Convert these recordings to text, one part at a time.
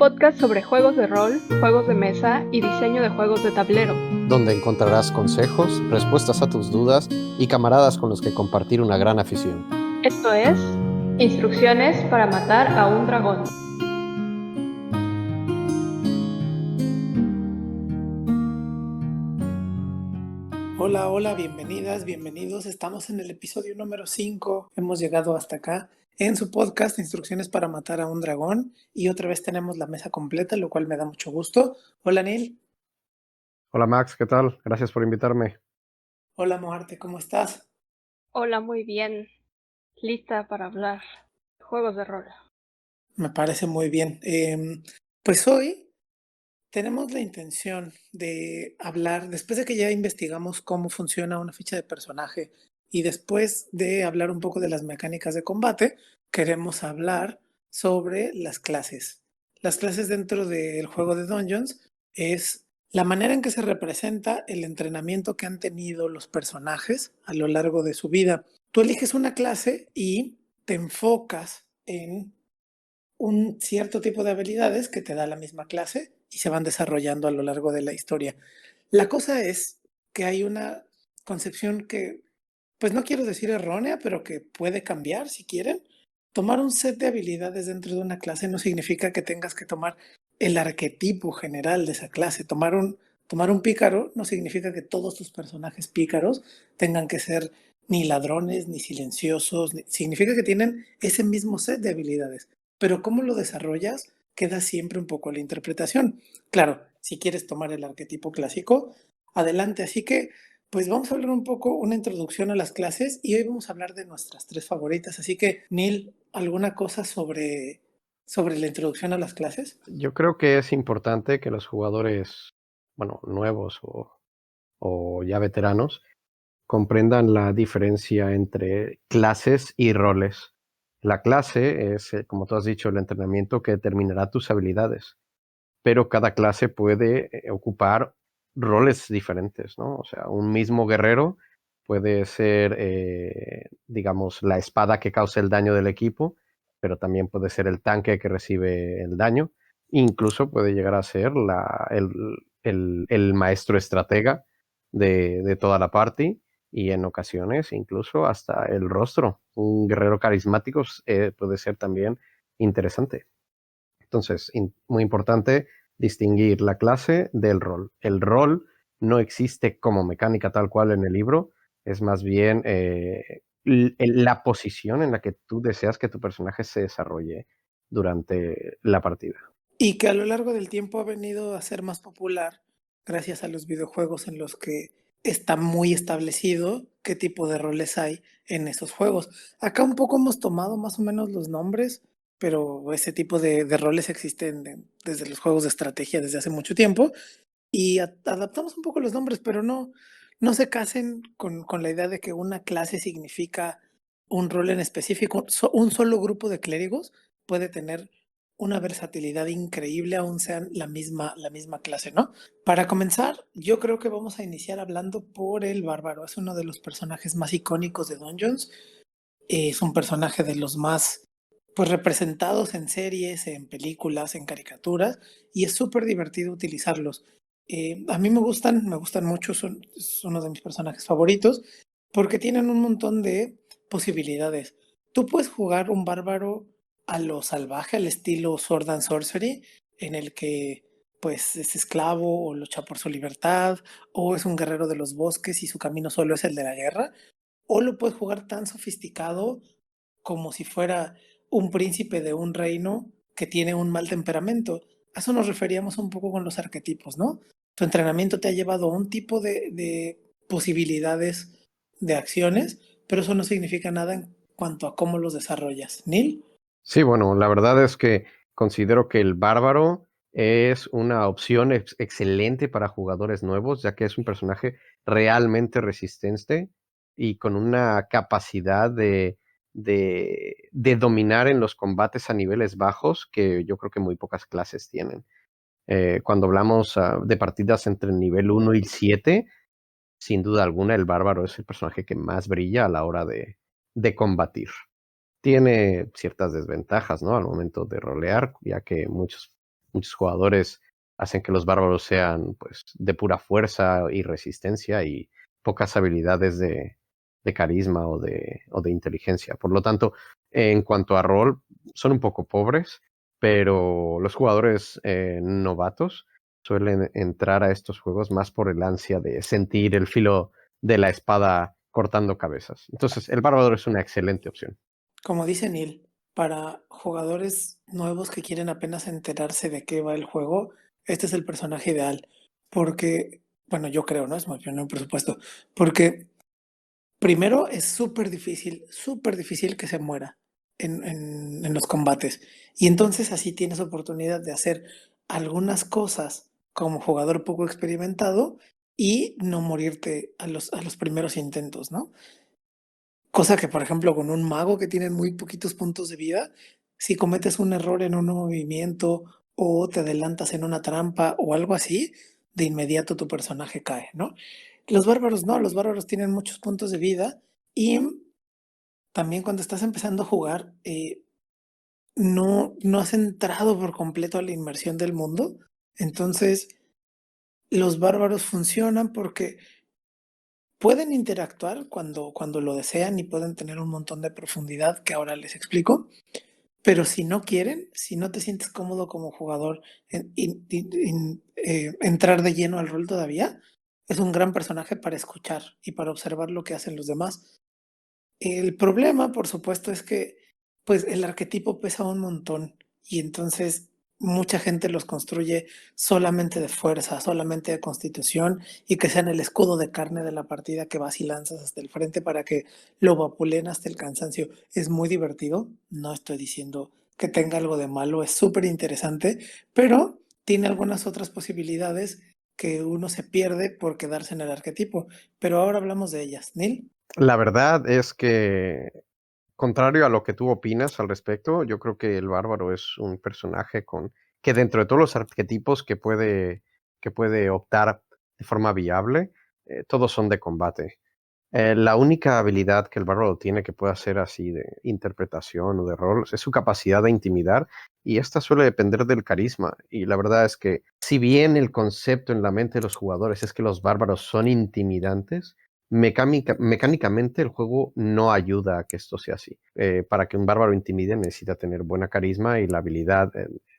podcast sobre juegos de rol, juegos de mesa y diseño de juegos de tablero. Donde encontrarás consejos, respuestas a tus dudas y camaradas con los que compartir una gran afición. Esto es Instrucciones para matar a un dragón. Hola, bienvenidas, bienvenidos. Estamos en el episodio número 5. Hemos llegado hasta acá en su podcast Instrucciones para matar a un dragón. Y otra vez tenemos la mesa completa, lo cual me da mucho gusto. Hola, Neil. Hola Max, ¿qué tal? Gracias por invitarme. Hola, Moarte, ¿cómo estás? Hola, muy bien. Lista para hablar de juegos de rol. Me parece muy bien. Pues hoy tenemos la intención de hablar, después de que ya investigamos cómo funciona una ficha de personaje y después de hablar un poco de las mecánicas de combate, queremos hablar sobre las clases. Las clases dentro del juego de Dungeons es la manera en que se representa el entrenamiento que han tenido los personajes a lo largo de su vida. Tú eliges una clase y te enfocas en un cierto tipo de habilidades que te da la misma clase y se van desarrollando a lo largo de la historia. La cosa es que hay una concepción que, pues no quiero decir errónea, pero que puede cambiar si quieren. Tomar un set de habilidades dentro de una clase no significa que tengas que tomar el arquetipo general de esa clase. Tomar un pícaro no significa que todos tus personajes pícaros tengan que ser ni ladrones, ni silenciosos. Significa que tienen ese mismo set de habilidades. Pero cómo lo desarrollas queda siempre un poco a la interpretación. Claro, si quieres tomar el arquetipo clásico, adelante. Así que, pues vamos a hablar un poco, una introducción a las clases y hoy vamos a hablar de nuestras 3 favoritas. Así que, Neil, ¿alguna cosa sobre la introducción a las clases? Yo creo que es importante que los jugadores, nuevos o ya veteranos, comprendan la diferencia entre clases y roles. La clase es, como tú has dicho, el entrenamiento que determinará tus habilidades, pero cada clase puede ocupar roles diferentes, ¿no? O sea, un mismo guerrero puede ser, digamos, la espada que causa el daño del equipo, pero también puede ser el tanque que recibe el daño. Incluso puede llegar a ser el maestro estratega de toda la party y en ocasiones incluso hasta el rostro. Un guerrero carismático puede ser también interesante. Entonces, muy importante distinguir la clase del rol. El rol no existe como mecánica tal cual en el libro, es más bien la posición en la que tú deseas que tu personaje se desarrolle durante la partida. Y que a lo largo del tiempo ha venido a ser más popular gracias a los videojuegos en los que está muy establecido qué tipo de roles hay en esos juegos. Acá un poco hemos tomado más o menos los nombres, pero ese tipo de roles existen desde los juegos de estrategia desde hace mucho tiempo y adaptamos un poco los nombres, pero no se casen con la idea de que una clase significa un rol en específico. Un solo grupo de clérigos puede tener una versatilidad increíble, aún sean la misma clase, ¿no? Para comenzar, yo creo que vamos a iniciar hablando por el bárbaro. Es uno de los personajes más icónicos de Dungeons. Es un personaje de los más pues representados en series, en películas, en caricaturas, y es súper divertido utilizarlos. A mí me gustan mucho, es uno de mis personajes favoritos, porque tienen un montón de posibilidades. Tú puedes jugar un bárbaro a lo salvaje, al estilo Sword and Sorcery, en el que pues es esclavo o lucha por su libertad, o es un guerrero de los bosques y su camino solo es el de la guerra, o lo puedes jugar tan sofisticado como si fuera un príncipe de un reino que tiene un mal temperamento. A eso nos referíamos un poco con los arquetipos, ¿no? Tu entrenamiento te ha llevado a un tipo de posibilidades de acciones, pero eso no significa nada en cuanto a cómo los desarrollas. ¿Neil? Sí, bueno, la verdad es que considero que el bárbaro es una opción excelente para jugadores nuevos, ya que es un personaje realmente resistente y con una capacidad de dominar en los combates a niveles bajos que yo creo que muy pocas clases tienen. Cuando hablamos de partidas entre el nivel 1 y 7, sin duda alguna el bárbaro es el personaje que más brilla a la hora de combatir. Tiene ciertas desventajas, ¿no? Al momento de rolear, ya que muchos Muchos jugadores hacen que los bárbaros sean pues de pura fuerza y resistencia y pocas habilidades de carisma o de inteligencia. Por lo tanto, en cuanto a rol, son un poco pobres, pero los jugadores novatos suelen entrar a estos juegos más por el ansia de sentir el filo de la espada cortando cabezas. Entonces, el bárbaro es una excelente opción. Como dice Neil, para jugadores nuevos que quieren apenas enterarse de qué va el juego, este es el personaje ideal. Porque, bueno, yo creo, ¿no? Es mi opinión, por supuesto. Porque primero es súper difícil que se muera en los combates. Y entonces así tienes oportunidad de hacer algunas cosas como jugador poco experimentado y no morirte a los primeros intentos, ¿no? Cosa que, por ejemplo, con un mago que tiene muy poquitos puntos de vida, si cometes un error en un movimiento o te adelantas en una trampa o algo así, de inmediato tu personaje cae, ¿no? Los bárbaros no, los bárbaros tienen muchos puntos de vida y también cuando estás empezando a jugar, no has entrado por completo a la inmersión del mundo. Entonces, los bárbaros funcionan porque pueden interactuar cuando lo desean y pueden tener un montón de profundidad que ahora les explico, pero si no quieren, si no te sientes cómodo como jugador entrar de lleno al rol todavía, es un gran personaje para escuchar y para observar lo que hacen los demás. El problema, por supuesto, es que pues el arquetipo pesa un montón y entonces mucha gente los construye solamente de fuerza, solamente de constitución y que sean el escudo de carne de la partida que vas y lanzas hasta el frente para que lo vapulen hasta el cansancio. Es muy divertido, no estoy diciendo que tenga algo de malo, es súper interesante, pero tiene algunas otras posibilidades que uno se pierde por quedarse en el arquetipo. Pero ahora hablamos de ellas. Neil. La verdad es que, contrario a lo que tú opinas al respecto, yo creo que el bárbaro es un personaje que dentro de todos los arquetipos que puede optar de forma viable, todos son de combate. La única habilidad que el bárbaro tiene que pueda ser así de interpretación o de rol es su capacidad de intimidar y esta suele depender del carisma. Y la verdad es que si bien el concepto en la mente de los jugadores es que los bárbaros son intimidantes, mecánicamente el juego no ayuda a que esto sea así. Para que un bárbaro intimide necesita tener buena carisma y la habilidad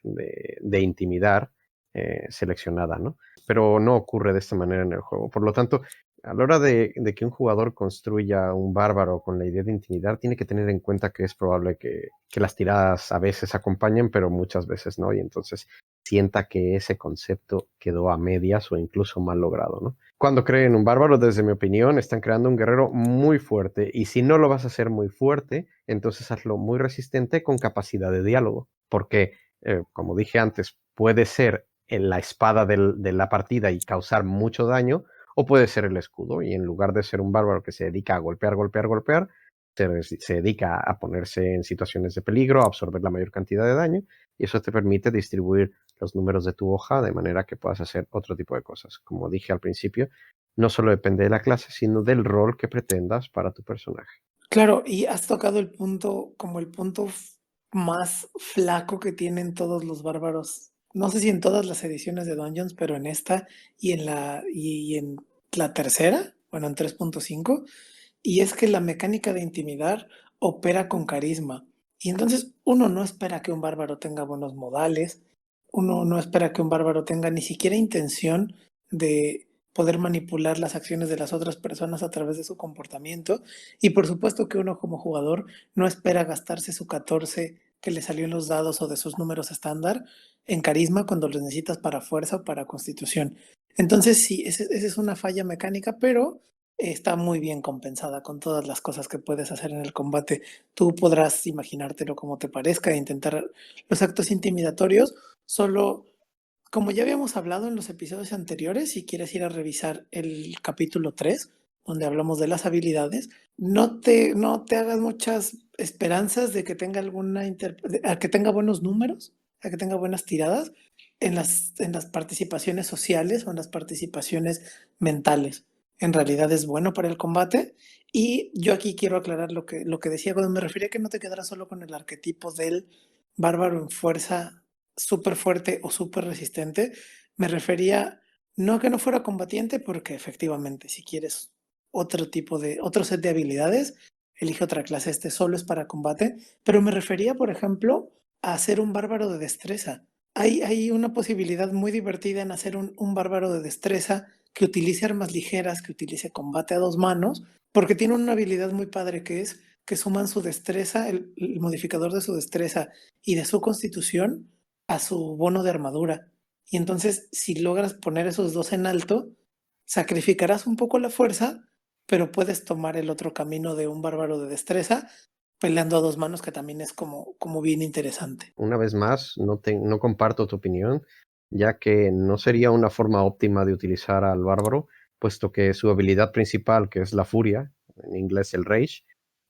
de intimidar seleccionada, ¿no? Pero no ocurre de esta manera en el juego. Por lo tanto, a la hora de que un jugador construya un bárbaro con la idea de intimidar, tiene que tener en cuenta que es probable que las tiradas a veces acompañen, pero muchas veces no, y entonces sienta que ese concepto quedó a medias o incluso mal logrado, ¿no? Cuando creen un bárbaro, desde mi opinión, están creando un guerrero muy fuerte, y si no lo vas a hacer muy fuerte, entonces hazlo muy resistente con capacidad de diálogo, porque, como dije antes, puede ser la espada de la partida y causar mucho daño, o puede ser el escudo, y en lugar de ser un bárbaro que se dedica a golpear, golpear, golpear, se dedica a ponerse en situaciones de peligro, a absorber la mayor cantidad de daño, y eso te permite distribuir los números de tu hoja de manera que puedas hacer otro tipo de cosas. Como dije al principio, no solo depende de la clase, sino del rol que pretendas para tu personaje. Claro, y has tocado el punto, como el punto más flaco que tienen todos los bárbaros. No sé si en todas las ediciones de Dungeons, pero en esta y en la tercera, bueno, en 3.5, y es que la mecánica de intimidar opera con carisma. Y entonces uno no espera que un bárbaro tenga buenos modales, uno no espera que un bárbaro tenga ni siquiera intención de poder manipular las acciones de las otras personas a través de su comportamiento. Y por supuesto que uno como jugador no espera gastarse su 14 que le salió en los dados o de sus números estándar en carisma cuando los necesitas para fuerza o para constitución. Entonces sí, esa es una falla mecánica, pero está muy bien compensada con todas las cosas que puedes hacer en el combate. Tú podrás imaginártelo como te parezca e intentar los actos intimidatorios, solo como ya habíamos hablado en los episodios anteriores, si quieres ir a revisar el capítulo 3 donde hablamos de las habilidades, no te hagas muchas esperanzas de que tenga a que tenga buenos números, a que tenga buenas tiradas en las participaciones sociales o en las participaciones mentales. En realidad es bueno para el combate. Y yo aquí quiero aclarar lo que decía cuando me refería a que no te quedaras solo con el arquetipo del bárbaro en fuerza súper fuerte o súper resistente, me refería no a que no fuera combatiente, porque efectivamente, si quieres otro set de habilidades, elige otra clase, este solo es para combate, pero me refería, por ejemplo, a hacer un bárbaro de destreza. Hay una posibilidad muy divertida en hacer un bárbaro de destreza que utilice armas ligeras, que utilice combate a dos manos, porque tiene una habilidad muy padre que es que suman su destreza, el modificador de su destreza y de su constitución a su bono de armadura. Y entonces, si logras poner esos dos en alto, sacrificarás un poco la fuerza, pero puedes tomar el otro camino de un bárbaro de destreza, peleando a dos manos, que también es como bien interesante. Una vez más, no comparto tu opinión, ya que no sería una forma óptima de utilizar al bárbaro, puesto que su habilidad principal, que es la furia, en inglés el rage,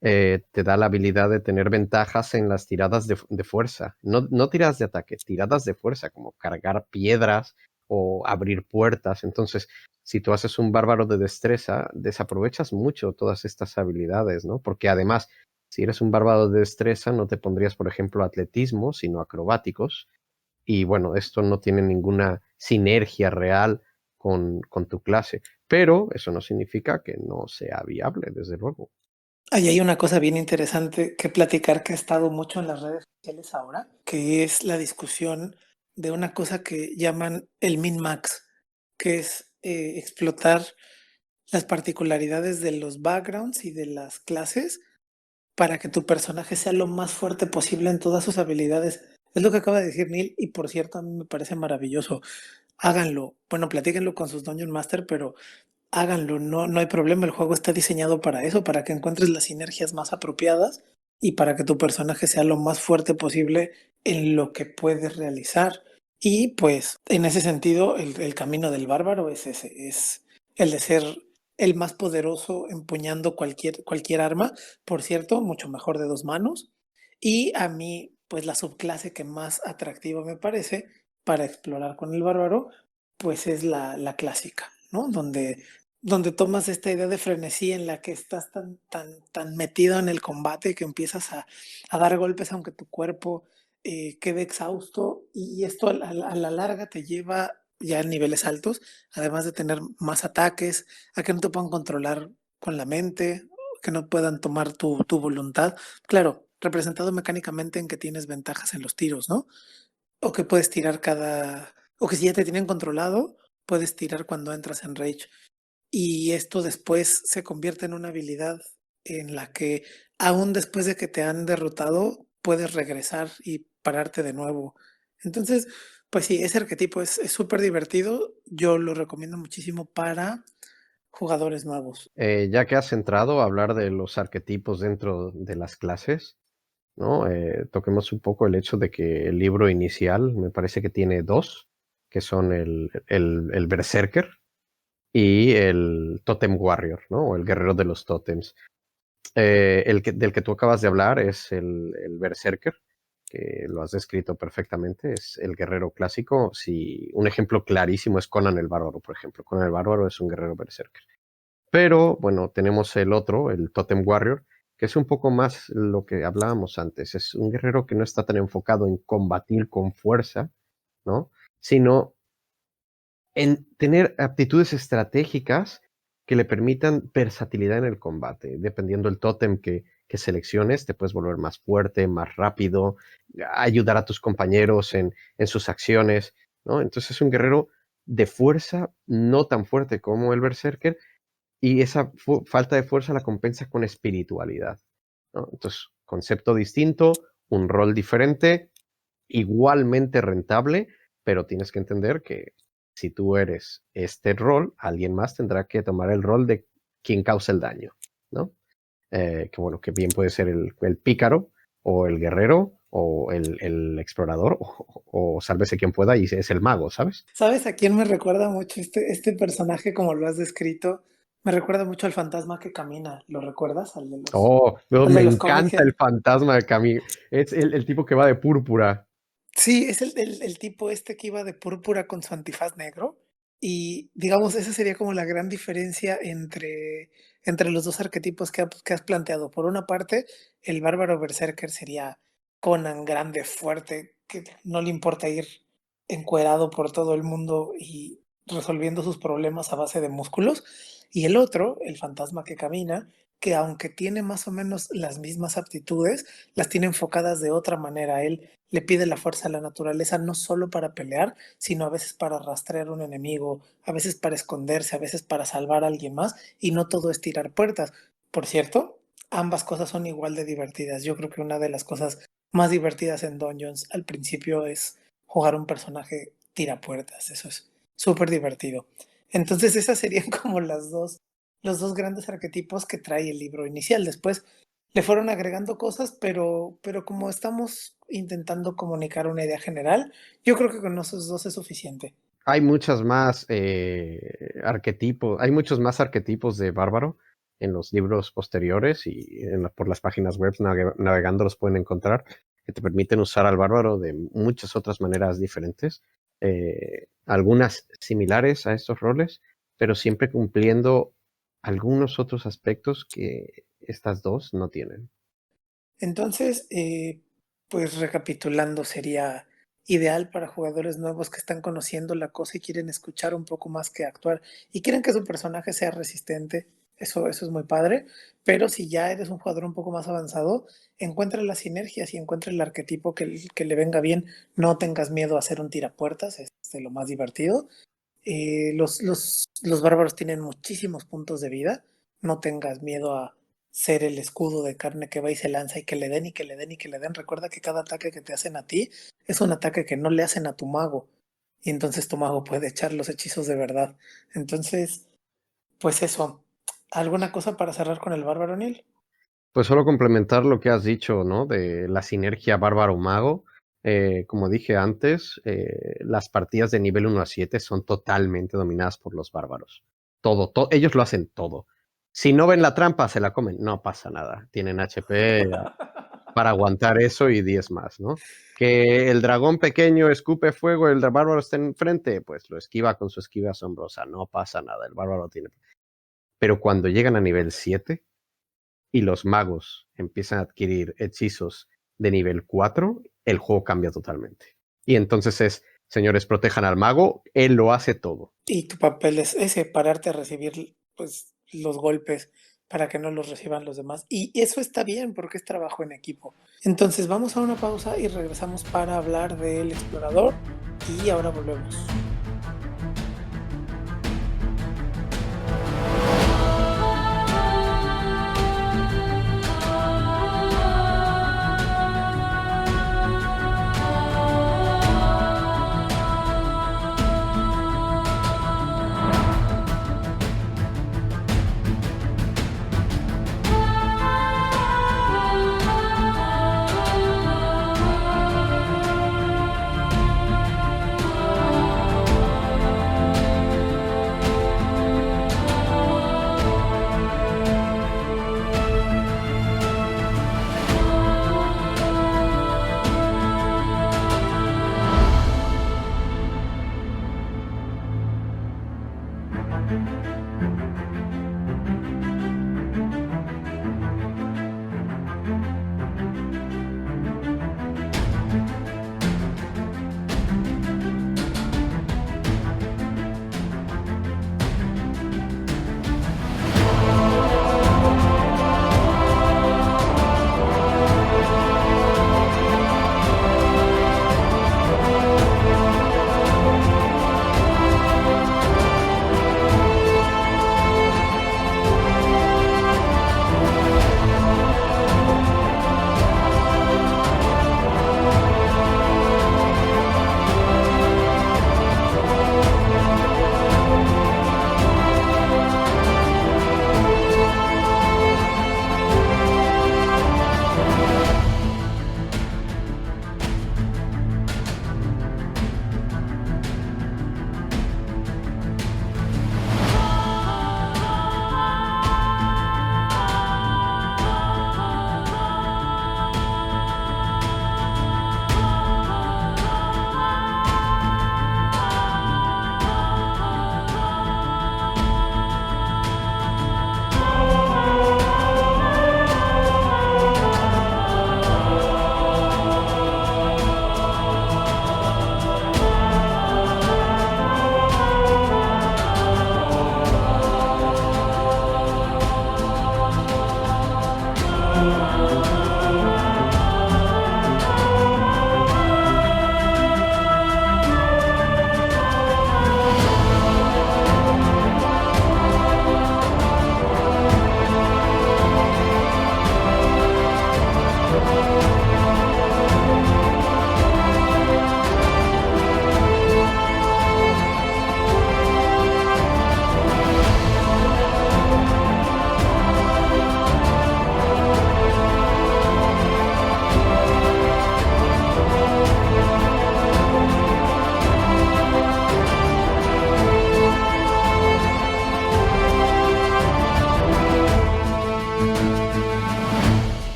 te da la habilidad de tener ventajas en las tiradas de fuerza. No tiradas de ataque, tiradas de fuerza, como cargar piedras o abrir puertas. Entonces, si tú haces un bárbaro de destreza, desaprovechas mucho todas estas habilidades, ¿no? Porque además, si eres un bárbaro de destreza, no te pondrías, por ejemplo, atletismo, sino acrobáticos. Y bueno, esto no tiene ninguna sinergia real con tu clase. Pero eso no significa que no sea viable, desde luego. Ahí hay una cosa bien interesante que platicar que ha estado mucho en las redes sociales ahora, que es la discusión de una cosa que llaman el min-max, que es explotar las particularidades de los backgrounds y de las clases para que tu personaje sea lo más fuerte posible en todas sus habilidades. Es lo que acaba de decir Neil y por cierto a mí me parece maravilloso. Háganlo. Bueno, platíquenlo con sus Dungeon Master, pero háganlo, no hay problema, el juego está diseñado para eso, para que encuentres las sinergias más apropiadas y para que tu personaje sea lo más fuerte posible en lo que puedes realizar. Y pues en ese sentido, el camino del bárbaro es ese, es el de ser el más poderoso empuñando cualquier arma, por cierto, mucho mejor de dos manos. Y a mí, pues la subclase que más atractiva me parece para explorar con el bárbaro, pues es la clásica, ¿no? Donde tomas esta idea de frenesí en la que estás tan metido en el combate que empiezas a dar golpes aunque tu cuerpo quede exhausto y esto a la larga te lleva ya a niveles altos, además de tener más ataques, a que no te puedan controlar con la mente, que no puedan tomar tu voluntad. Claro, representado mecánicamente en que tienes ventajas en los tiros, ¿no? O que puedes tirar o que si ya te tienen controlado, puedes tirar cuando entras en rage. Y esto después se convierte en una habilidad en la que aún después de que te han derrotado, puedes regresar y pararte de nuevo. Entonces, pues sí, ese arquetipo es súper divertido. Yo lo recomiendo muchísimo para jugadores nuevos. Ya que has entrado a hablar de los arquetipos dentro de las clases, ¿no? Toquemos un poco el hecho de que el libro inicial me parece que tiene dos, que son el Berserker y el Totem Warrior, ¿no? O el guerrero de los tótems. Del que tú acabas de hablar es el Berserker, que lo has descrito perfectamente, es el guerrero clásico. Si un ejemplo clarísimo es Conan el Bárbaro, por ejemplo. Conan el Bárbaro es un guerrero Berserker. Pero bueno, tenemos el otro, el Totem Warrior, que es un poco más lo que hablábamos antes. Es un guerrero que no está tan enfocado en combatir con fuerza, ¿no? Sino en tener aptitudes estratégicas que le permitan versatilidad en el combate. Dependiendo del tótem que selecciones, te puedes volver más fuerte, más rápido, ayudar a tus compañeros en sus acciones, ¿no? Entonces es un guerrero de fuerza no tan fuerte como el Berserker, y esa falta de fuerza la compensa con espiritualidad, ¿no? Entonces, concepto distinto, un rol diferente, igualmente rentable, pero tienes que entender que si tú eres este rol, alguien más tendrá que tomar el rol de quien causa el daño, ¿no? Que bueno, que bien puede ser el pícaro o el guerrero o el explorador o sálvese quien pueda y es el mago, ¿sabes? ¿Sabes a quién me recuerda mucho este personaje como lo has descrito? Me recuerda mucho al fantasma que camina. ¿Lo recuerdas? Oh, no, Al de me los cómics. encanta el fantasma de Camille. Es el tipo que va de púrpura. Sí, es el tipo este que iba de púrpura con su antifaz negro. Y digamos, esa sería como la gran diferencia entre los dos arquetipos que has planteado. Por una parte, el bárbaro berserker sería Conan grande, fuerte, que no le importa ir encuerado por todo el mundo y resolviendo sus problemas a base de músculos. Y el otro, el fantasma que camina, que aunque tiene más o menos las mismas aptitudes, las tiene enfocadas de otra manera. Él le pide la fuerza a la naturaleza no solo para pelear, sino a veces para rastrear un enemigo, a veces para esconderse, a veces para salvar a alguien más, y no todo es tirar puertas. Por cierto, ambas cosas son igual de divertidas. Yo creo que una de las cosas más divertidas en Dungeons al principio es jugar un personaje tirapuertas. Eso es súper divertido. Entonces esas serían como los dos grandes arquetipos que trae el libro inicial. Después le fueron agregando cosas, pero como estamos intentando comunicar una idea general, yo creo que con esos dos es suficiente. Hay muchas más arquetipos, hay muchos más arquetipos de bárbaro en los libros posteriores y por las páginas web navegando los pueden encontrar, que te permiten usar al bárbaro de muchas otras maneras diferentes, algunas similares a estos roles, pero siempre cumpliendo algunos otros aspectos que estas dos no tienen. Entonces, pues recapitulando, sería ideal para jugadores nuevos que están conociendo la cosa y quieren escuchar un poco más que actuar y quieren que su personaje sea resistente. Eso es muy padre, pero si ya eres un jugador un poco más avanzado, encuentra las sinergias y encuentra el arquetipo que le venga bien. No tengas miedo a hacer un tirapuertas, es de lo más divertido. Los bárbaros tienen muchísimos puntos de vida. No tengas miedo a ser el escudo de carne que va y se lanza y que le den y que le den y que le den. Recuerda que cada ataque que te hacen a ti es un ataque que no le hacen a tu mago. Y entonces tu mago puede echar los hechizos de verdad. Entonces, pues eso. ¿Alguna cosa para cerrar con el bárbaro, Neil? Pues solo complementar lo que has dicho, ¿no? De la sinergia bárbaro-mago. Como dije antes, las partidas de nivel 1 a 7 son totalmente dominadas por los bárbaros. Ellos lo hacen todo. Si no ven la trampa, se la comen. No pasa nada. Tienen HP para aguantar eso y 10 más, ¿no? Que el dragón pequeño escupe fuego, el bárbaro está enfrente, pues lo esquiva con su esquiva asombrosa. No pasa nada. El bárbaro tiene. Pero cuando llegan a nivel 7 y los magos empiezan a adquirir hechizos de nivel 4, el juego cambia totalmente. Y entonces señores, protejan al mago, él lo hace todo. Y tu papel es ese, pararte a recibir pues los golpes para que no los reciban los demás. Y eso está bien porque es trabajo en equipo. Entonces vamos a una pausa y regresamos para hablar del explorador y ahora volvemos.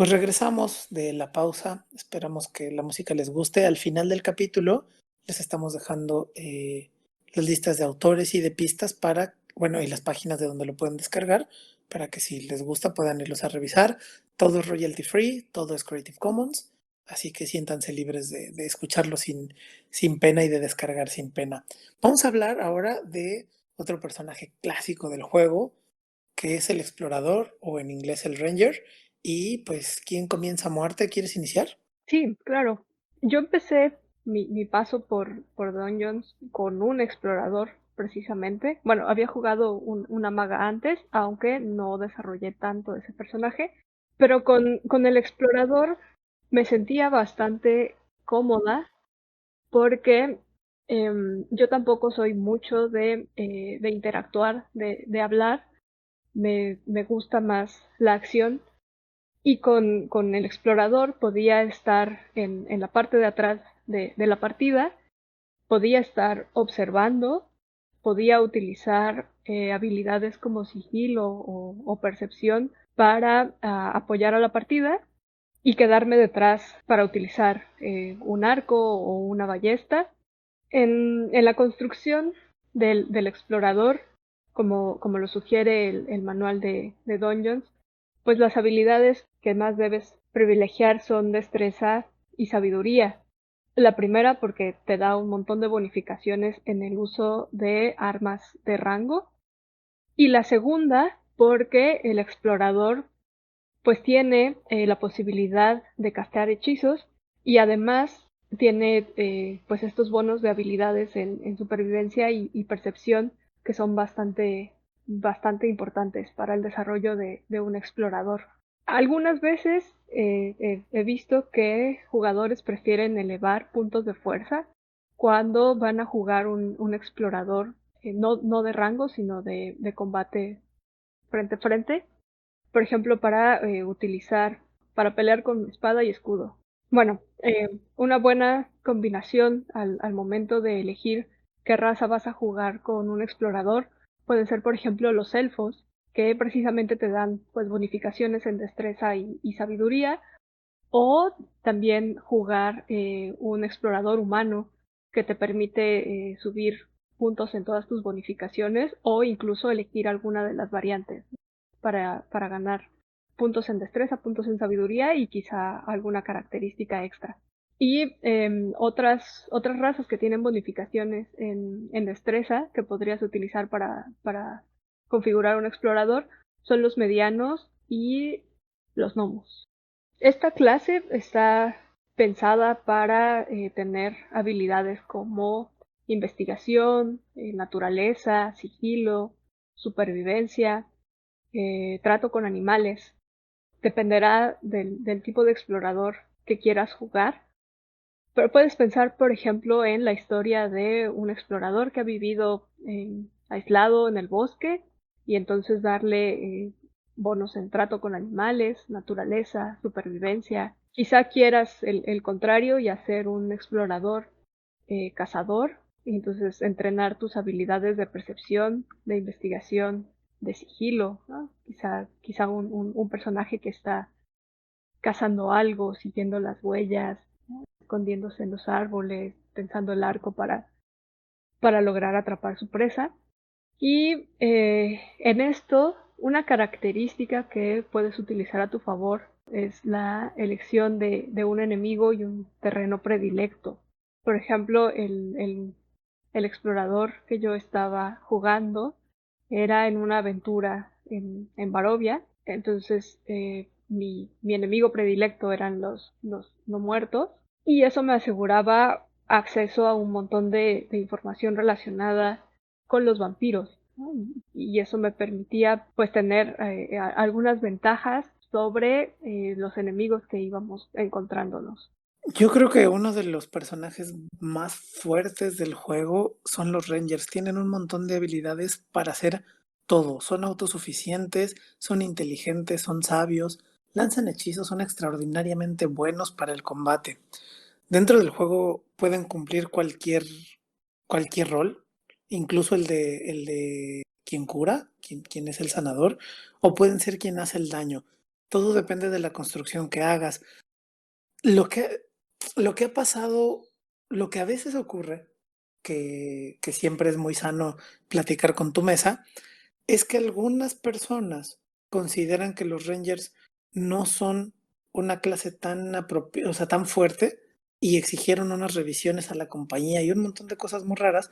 Pues regresamos de la pausa. Esperamos que la música les guste. Al final del capítulo les estamos dejando las listas de autores y de pistas para, bueno, y las páginas de donde lo pueden descargar para que si les gusta puedan irlos a revisar. Todo es royalty free, todo es Creative Commons, así que siéntanse libres de escucharlo sin pena y de descargar sin pena. Vamos a hablar ahora de otro personaje clásico del juego, que es el explorador o en inglés el ranger. Y pues, ¿quién comienza? Muerte? ¿Quieres iniciar? Sí, claro. Yo empecé mi paso por Dungeons con un explorador, precisamente. Bueno, había jugado una maga antes, aunque no desarrollé tanto ese personaje. Pero con el explorador me sentía bastante cómoda porque yo tampoco soy mucho de interactuar, de hablar. Me gusta más la acción. Y con el explorador podía estar en la parte de atrás de la partida, podía estar observando, podía utilizar habilidades como sigilo o percepción para apoyar a la partida y quedarme detrás para utilizar un arco o una ballesta. En la construcción del explorador, como lo sugiere el manual de Dungeons, pues las habilidades que más debes privilegiar son destreza y sabiduría. La primera porque te da un montón de bonificaciones en el uso de armas de rango. Y la segunda porque el explorador pues tiene la posibilidad de castear hechizos y además tiene pues estos bonos de habilidades en supervivencia y percepción que son bastante importantes para el desarrollo de un explorador. Algunas veces he visto que jugadores prefieren elevar puntos de fuerza cuando van a jugar un explorador, no de rango, sino de combate frente a frente, por ejemplo, para pelear con espada y escudo. Bueno, una buena combinación al momento de elegir qué raza vas a jugar con un explorador pueden ser, por ejemplo, los elfos, que precisamente te dan pues bonificaciones en destreza y sabiduría, o también jugar un explorador humano que te permite subir puntos en todas tus bonificaciones o incluso elegir alguna de las variantes para ganar puntos en destreza, puntos en sabiduría y quizá alguna característica extra. Y otras razas que tienen bonificaciones en destreza que podrías utilizar para configurar un explorador son los medianos y los gnomos. Esta clase está pensada para tener habilidades como investigación, naturaleza, sigilo, supervivencia, trato con animales. Dependerá del tipo de explorador que quieras jugar. Pero puedes pensar, por ejemplo, en la historia de un explorador que ha vivido aislado en el bosque y entonces darle bonos en trato con animales, naturaleza, supervivencia. Quizá quieras el contrario y hacer un explorador cazador y entonces entrenar tus habilidades de percepción, de investigación, de sigilo, ¿no? Quizá un personaje que está cazando algo, siguiendo las huellas, ¿no? Escondiéndose en los árboles, tensando el arco para lograr atrapar su presa. Y en esto, una característica que puedes utilizar a tu favor es la elección de un enemigo y un terreno predilecto. Por ejemplo, el explorador que yo estaba jugando era en una aventura en Barovia. Entonces mi enemigo predilecto eran los no muertos, y eso me aseguraba acceso a un montón de información relacionada con los vampiros, ¿no? Y eso me permitía pues tener algunas ventajas sobre los enemigos que íbamos encontrándonos. Yo creo que uno de los personajes más fuertes del juego son los Rangers. Tienen un montón de habilidades para hacer todo. Son autosuficientes, son inteligentes, son sabios, lanzan hechizos, son extraordinariamente buenos para el combate. Dentro del juego pueden cumplir cualquier rol, incluso el de quien cura, quien es el sanador, o pueden ser quien hace el daño. Todo depende de la construcción que hagas. Lo que, lo que ha pasado, lo que a veces ocurre, que siempre es muy sano platicar con tu mesa, es que algunas personas consideran que los Rangers no son una clase tan o sea, tan fuerte y exigieron unas revisiones a la compañía y un montón de cosas muy raras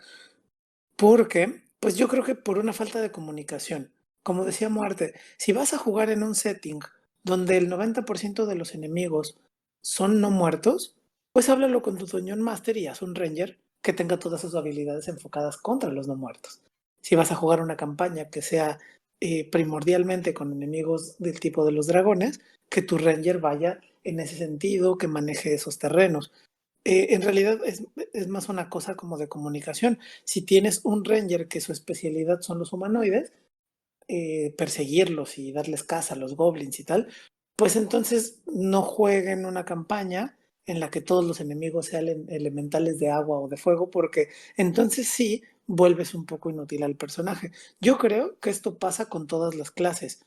porque, pues yo creo que por una falta de comunicación. Como decía Muerte, si vas a jugar en un setting donde el 90% de los enemigos son no muertos, pues háblalo con tu Dungeon Master y haz un Ranger que tenga todas sus habilidades enfocadas contra los no muertos. Si vas a jugar una campaña que sea primordialmente con enemigos del tipo de los dragones, que tu Ranger vaya en ese sentido, que maneje esos terrenos. En realidad es más una cosa como de comunicación. Si tienes un ranger que su especialidad son los humanoides, perseguirlos y darles caza a los goblins y tal, pues entonces no jueguen una campaña en la que todos los enemigos sean elementales de agua o de fuego, porque entonces sí vuelves un poco inútil al personaje. Yo creo que esto pasa con todas las clases.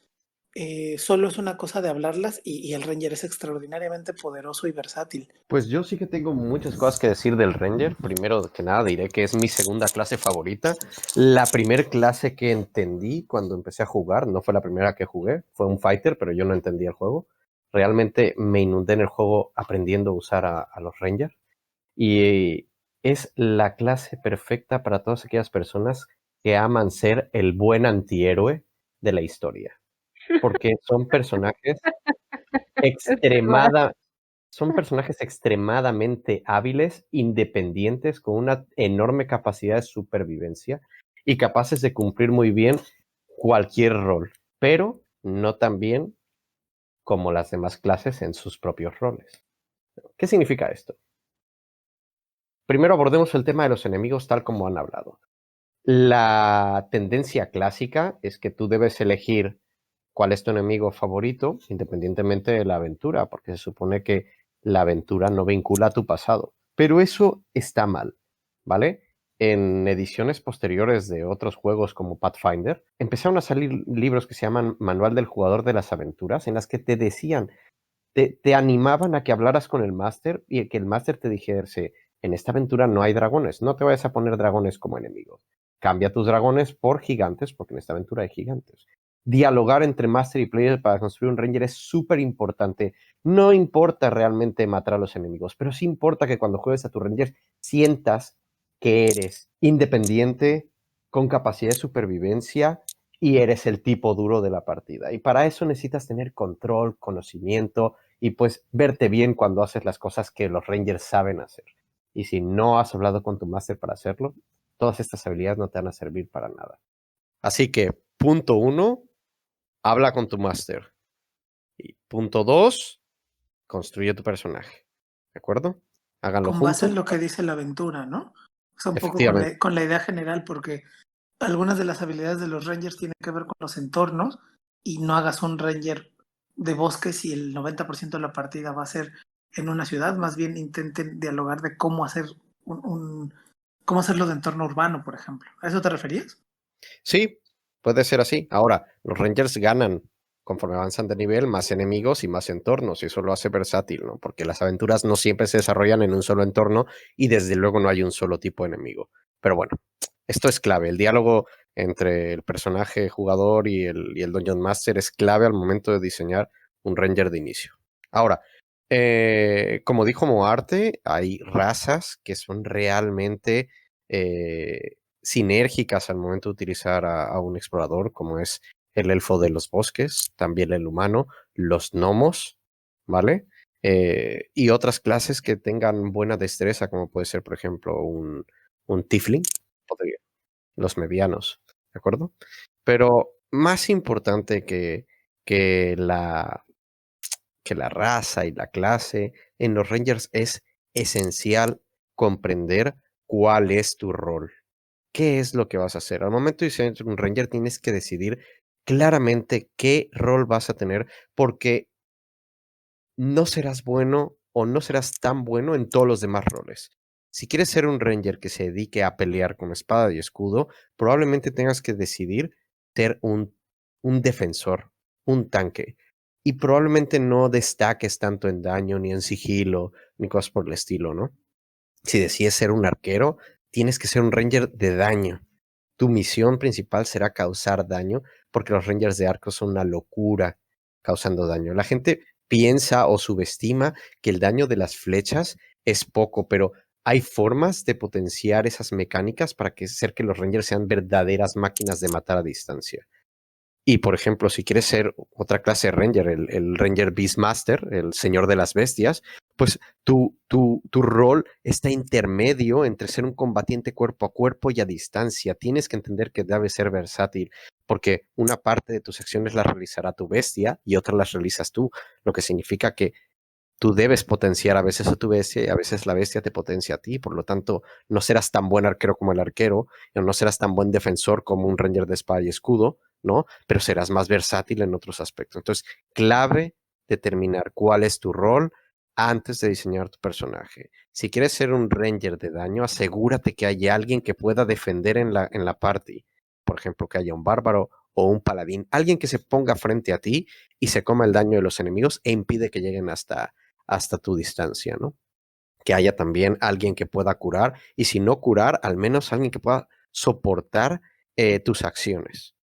Solo es una cosa de hablarlas y el ranger es extraordinariamente poderoso y versátil. Pues yo sí que tengo muchas cosas que decir del Ranger. Primero que nada diré que es mi segunda clase favorita. La primera clase que entendí cuando empecé a jugar, no fue la primera que jugué, fue un fighter, pero yo no entendía el juego. Realmente me inundé en el juego aprendiendo a usar a los Rangers. Y es la clase perfecta para todas aquellas personas que aman ser el buen antihéroe de la historia. Porque son personajes Es verdad. extremada, son personajes extremadamente hábiles, independientes, con una enorme capacidad de supervivencia y capaces de cumplir muy bien cualquier rol, pero no tan bien como las demás clases en sus propios roles. ¿Qué significa esto? Primero abordemos el tema de los enemigos tal como han hablado. La tendencia clásica es que tú debes elegir cuál es tu enemigo favorito, independientemente de la aventura, porque se supone que la aventura no vincula a tu pasado. Pero eso está mal, ¿vale? En ediciones posteriores de otros juegos como Pathfinder, empezaron a salir libros que se llaman Manual del Jugador de las Aventuras, en las que te decían, te animaban a que hablaras con el máster y que el máster te dijese, en esta aventura no hay dragones, no te vayas a poner dragones como enemigos. Cambia tus dragones por gigantes, porque en esta aventura hay gigantes. Dialogar entre máster y player para construir un ranger es súper importante. No importa realmente matar a los enemigos, pero sí importa que cuando juegues a tu ranger sientas que eres independiente, con capacidad de supervivencia y eres el tipo duro de la partida. Y para eso necesitas tener control, conocimiento y pues verte bien cuando haces las cosas que los rangers saben hacer. Y si no has hablado con tu máster para hacerlo, todas estas habilidades no te van a servir para nada. Así que, punto 1, habla con tu máster. Y punto 2, construye tu personaje. ¿De acuerdo? Háganlo Con base juntos. en lo que dice la aventura, ¿no? O sea, un poco con Efectivamente. con la idea general, porque algunas de las habilidades de los Rangers tienen que ver con los entornos y no hagas un Ranger de bosque si el 90% de la partida va a ser en una ciudad, más bien intenten dialogar de cómo hacer cómo hacerlo de entorno urbano, por ejemplo. ¿A eso te referías? Sí, puede ser así. Ahora, los Rangers ganan conforme avanzan de nivel, más enemigos y más entornos, y eso lo hace versátil, ¿no? Porque las aventuras no siempre se desarrollan en un solo entorno y desde luego no hay un solo tipo de enemigo. Pero bueno, esto es clave. El diálogo entre el personaje jugador y el Dungeon Master es clave al momento de diseñar un Ranger de inicio. Ahora, como dijo Moarte, hay razas que son realmente sinérgicas al momento de utilizar a un explorador, como es el elfo de los bosques, también el humano, los gnomos, ¿vale? Y otras clases que tengan buena destreza, como puede ser, por ejemplo, un tiefling, los medianos, ¿de acuerdo? Pero más importante que la, que la raza y la clase, en los Rangers es esencial comprender cuál es tu rol. ¿Qué es lo que vas a hacer? Al momento de ser un Ranger tienes que decidir claramente qué rol vas a tener, porque no serás bueno o no serás tan bueno en todos los demás roles. Si quieres ser un Ranger que se dedique a pelear con espada y escudo, probablemente tengas que decidir ser un defensor, un tanque. Y probablemente no destaques tanto en daño, ni en sigilo, ni cosas por el estilo, ¿no? Si decides ser un arquero, tienes que ser un Ranger de daño. Tu misión principal será causar daño, porque los Rangers de arco son una locura causando daño. La gente piensa o subestima que el daño de las flechas es poco, pero hay formas de potenciar esas mecánicas para hacer que los Rangers sean verdaderas máquinas de matar a distancia. Y por ejemplo, si quieres ser otra clase de Ranger, el Ranger Beastmaster, el señor de las bestias, pues tu rol está intermedio entre ser un combatiente cuerpo a cuerpo y a distancia. Tienes que entender que debe ser versátil, porque una parte de tus acciones las realizará tu bestia y otra las realizas tú, lo que significa que tú debes potenciar a veces a tu bestia y a veces la bestia te potencia a ti. Por lo tanto, no serás tan buen arquero como el arquero, o no serás tan buen defensor como un ranger de espada y escudo, ¿no? Pero serás más versátil en otros aspectos. Entonces, clave determinar cuál es tu rol antes de diseñar tu personaje. Si quieres ser un ranger de daño, asegúrate que haya alguien que pueda defender en la party. Por ejemplo, que haya un bárbaro o un paladín, alguien que se ponga frente a ti y se coma el daño de los enemigos e impide que lleguen hasta tu distancia, ¿no? Que haya también alguien que pueda curar y si no curar, al menos alguien que pueda soportar tus acciones.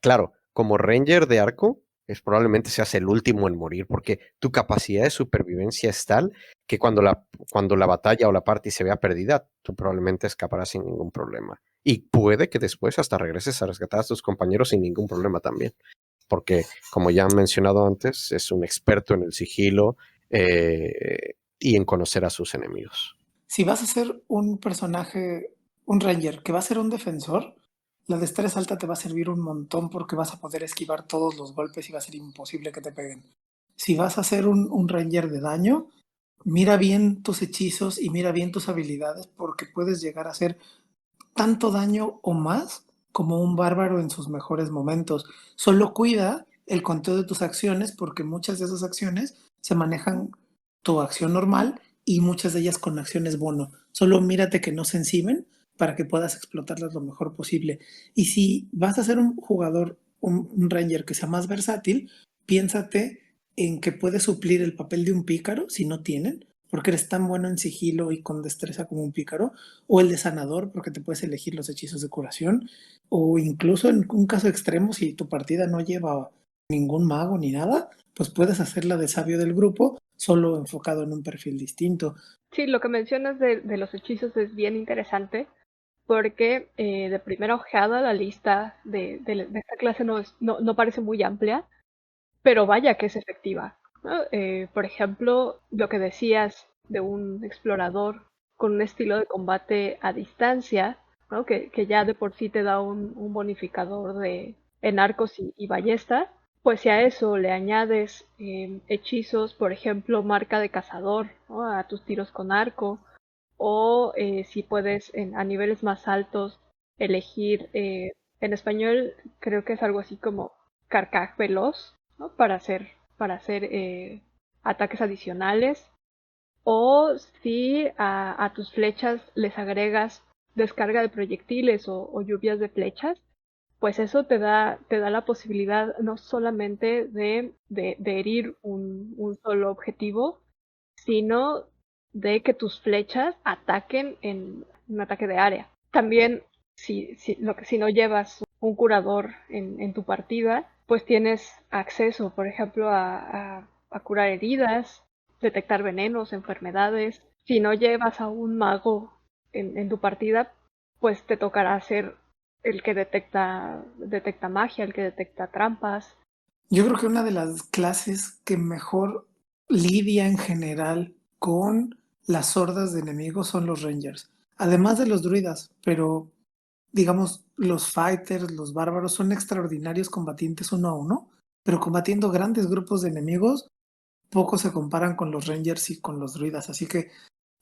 Claro, como Ranger de arco, probablemente seas el último en morir porque tu capacidad de supervivencia es tal que cuando la batalla o la party se vea perdida, tú probablemente escaparás sin ningún problema. Y puede que después hasta regreses a rescatar a tus compañeros sin ningún problema también porque como ya han mencionado antes, es un experto en el sigilo y en conocer a sus enemigos. Si vas a ser un personaje, un ranger que va a ser un defensor, la destreza alta te va a servir un montón porque vas a poder esquivar todos los golpes y va a ser imposible que te peguen. Si vas a ser un ranger de daño, mira bien tus hechizos y mira bien tus habilidades porque puedes llegar a hacer tanto daño o más como un bárbaro en sus mejores momentos. Solo cuida el conteo de tus acciones porque muchas de esas acciones se manejan tu acción normal y muchas de ellas con acciones bono. Solo mírate que no se encimen para que puedas explotarlas lo mejor posible. Y si vas a ser un jugador, un ranger que sea más versátil, piénsate en que puedes suplir el papel de un pícaro si no tienen, porque eres tan bueno en sigilo y con destreza como un pícaro, o el de sanador, porque te puedes elegir los hechizos de curación, o incluso en un caso extremo, si tu partida no lleva ningún mago ni nada, pues puedes hacerla de sabio del grupo, solo enfocado en un perfil distinto. Sí, lo que mencionas de los hechizos es bien interesante porque de primera ojeada la lista de esta clase no parece muy amplia, pero vaya que es efectiva, ¿no? Por ejemplo, lo que decías de un explorador con un estilo de combate a distancia, ¿no? Que ya de por sí te da un bonificador en arcos y ballesta, pues si a eso le añades hechizos, por ejemplo, marca de cazador, ¿no? A tus tiros con arco, o si puedes a niveles más altos elegir, en español creo que es algo así como carcaj veloz, ¿no? Para hacer ataques adicionales, o si a tus flechas les agregas descarga de proyectiles o lluvias de flechas, pues eso te da la posibilidad no solamente de herir un solo objetivo, sino de que tus flechas ataquen en un ataque de área. También, si no llevas un curador en tu partida, pues tienes acceso, por ejemplo, a curar heridas, detectar venenos, enfermedades. Si no llevas a un mago en tu partida, pues te tocará hacer el que detecta magia, el que detecta trampas. Yo creo que una de las clases que mejor lidia en general con las hordas de enemigos son los Rangers, además de los druidas, pero digamos, los fighters, los bárbaros son extraordinarios combatientes uno a uno, pero combatiendo grandes grupos de enemigos, poco se comparan con los Rangers y con los druidas, así que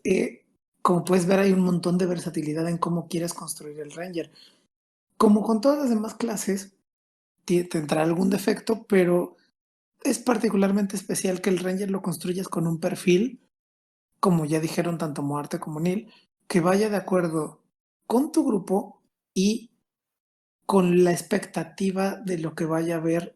eh, como puedes ver hay un montón de versatilidad en cómo quieres construir el Ranger. Como con todas las demás clases, tendrá algún defecto, pero es particularmente especial que el Ranger lo construyas con un perfil, como ya dijeron tanto Muerte como Neil, que vaya de acuerdo con tu grupo y con la expectativa de lo que vaya a ver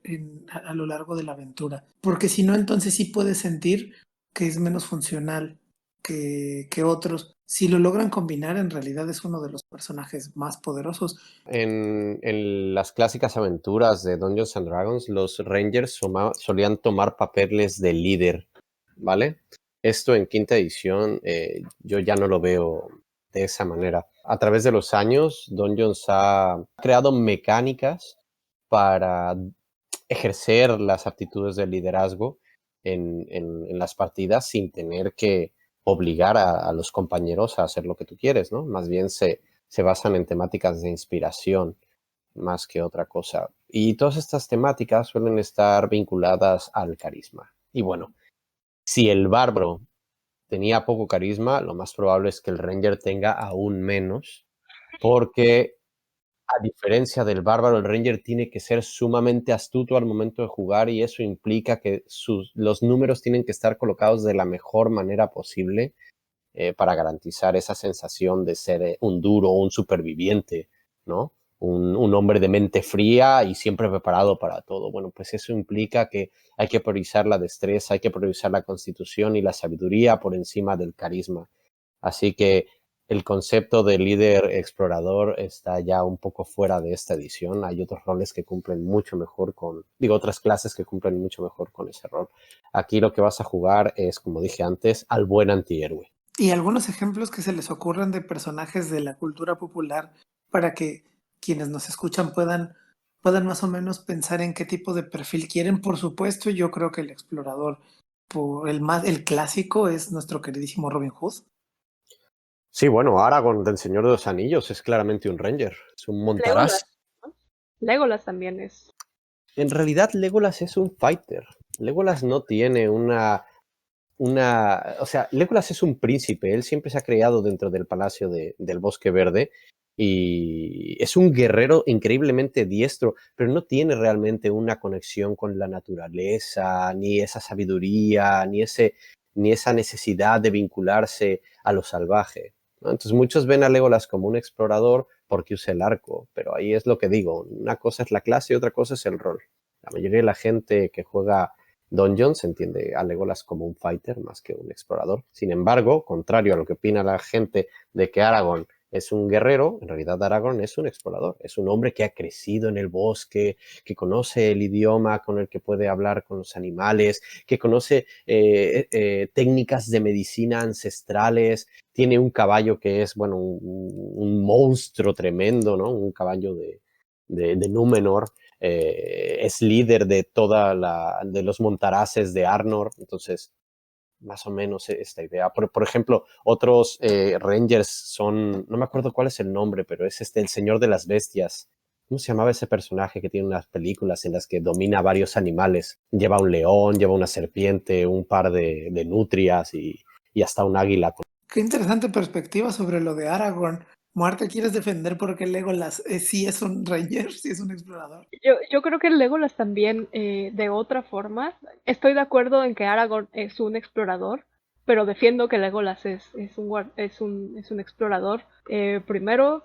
a lo largo de la aventura. Porque si no, entonces sí puedes sentir que es menos funcional que otros. Si lo logran combinar, en realidad es uno de los personajes más poderosos. En las clásicas aventuras de Dungeons and Dragons, los Rangers solían tomar papeles de líder, ¿vale? Esto en quinta edición yo ya no lo veo de esa manera. A través de los años, Dungeons ha creado mecánicas para ejercer las aptitudes de liderazgo en las partidas sin tener que obligar a los compañeros a hacer lo que tú quieres, ¿no? Más bien se basan en temáticas de inspiración más que otra cosa. Y todas estas temáticas suelen estar vinculadas al carisma. Y bueno, si el bárbaro tenía poco carisma, lo más probable es que el ranger tenga aún menos, porque a diferencia del bárbaro, el ranger tiene que ser sumamente astuto al momento de jugar y eso implica que los números tienen que estar colocados de la mejor manera posible para garantizar esa sensación de ser un duro, un superviviente, ¿no? Un hombre de mente fría y siempre preparado para todo. Bueno, pues eso implica que hay que priorizar la destreza, hay que priorizar la constitución y la sabiduría por encima del carisma. Así que el concepto de líder explorador está ya un poco fuera de esta edición. Hay otros roles que cumplen mucho mejor otras clases que cumplen mucho mejor con ese rol. Aquí lo que vas a jugar es, como dije antes, al buen antihéroe. Y algunos ejemplos que se les ocurran de personajes de la cultura popular para que quienes nos escuchan puedan más o menos pensar en qué tipo de perfil quieren. Por supuesto, yo creo que el explorador, el clásico, es nuestro queridísimo Robin Hood. Sí, bueno, Aragorn del Señor de los Anillos es claramente un ranger, es un montaraz. Legolas, ¿no? Legolas también es. En realidad Legolas es un fighter. Legolas no tiene o sea, Legolas es un príncipe, él siempre se ha creado dentro del Palacio del Bosque Verde y es un guerrero increíblemente diestro, pero no tiene realmente una conexión con la naturaleza, ni esa sabiduría, ni esa necesidad de vincularse a lo salvaje, ¿no? Entonces muchos ven a Legolas como un explorador porque usa el arco, pero ahí es lo que digo, una cosa es la clase y otra cosa es el rol. La mayoría de la gente que juega Dungeons entiende a Legolas como un fighter más que un explorador. Sin embargo, contrario a lo que opina la gente de que Aragorn es un guerrero, en realidad Aragorn es un explorador, es un hombre que ha crecido en el bosque, que conoce el idioma con el que puede hablar con los animales, que conoce técnicas de medicina ancestrales, tiene un caballo que es, bueno, un monstruo tremendo, ¿no? Un caballo de Númenor, es líder de de los montaraces de Arnor, entonces más o menos esta idea. Por ejemplo, otros Rangers son, no me acuerdo cuál es el nombre, pero es el Señor de las Bestias. ¿Cómo se llamaba ese personaje que tiene unas películas en las que domina varios animales? Lleva un león, lleva una serpiente, un par de nutrias y hasta un águila. Qué interesante perspectiva sobre lo de Aragorn. Muerte, ¿quieres defender por qué Legolas sí es un ranger, sí es un explorador? Yo creo que Legolas también, de otra forma, estoy de acuerdo en que Aragorn es un explorador, pero defiendo que Legolas es un explorador. Primero,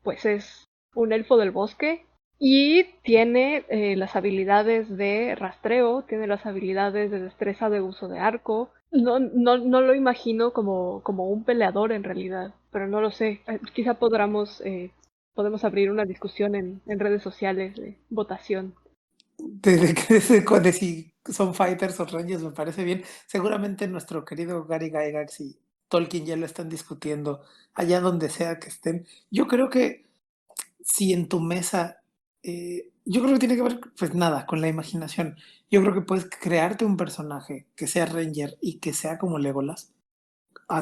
pues es un elfo del bosque y tiene las habilidades de rastreo, tiene las habilidades de destreza de uso de arco. No lo imagino como un peleador en realidad, pero no lo sé. Quizá podemos abrir una discusión en redes sociales de votación. De si son fighters o rangers, me parece bien. Seguramente nuestro querido Gary Gygax y Tolkien ya lo están discutiendo allá donde sea que estén. Yo creo que si en tu mesa, yo creo que tiene que ver, pues nada, con la imaginación. Yo creo que puedes crearte un personaje que sea Ranger y que sea como Legolas.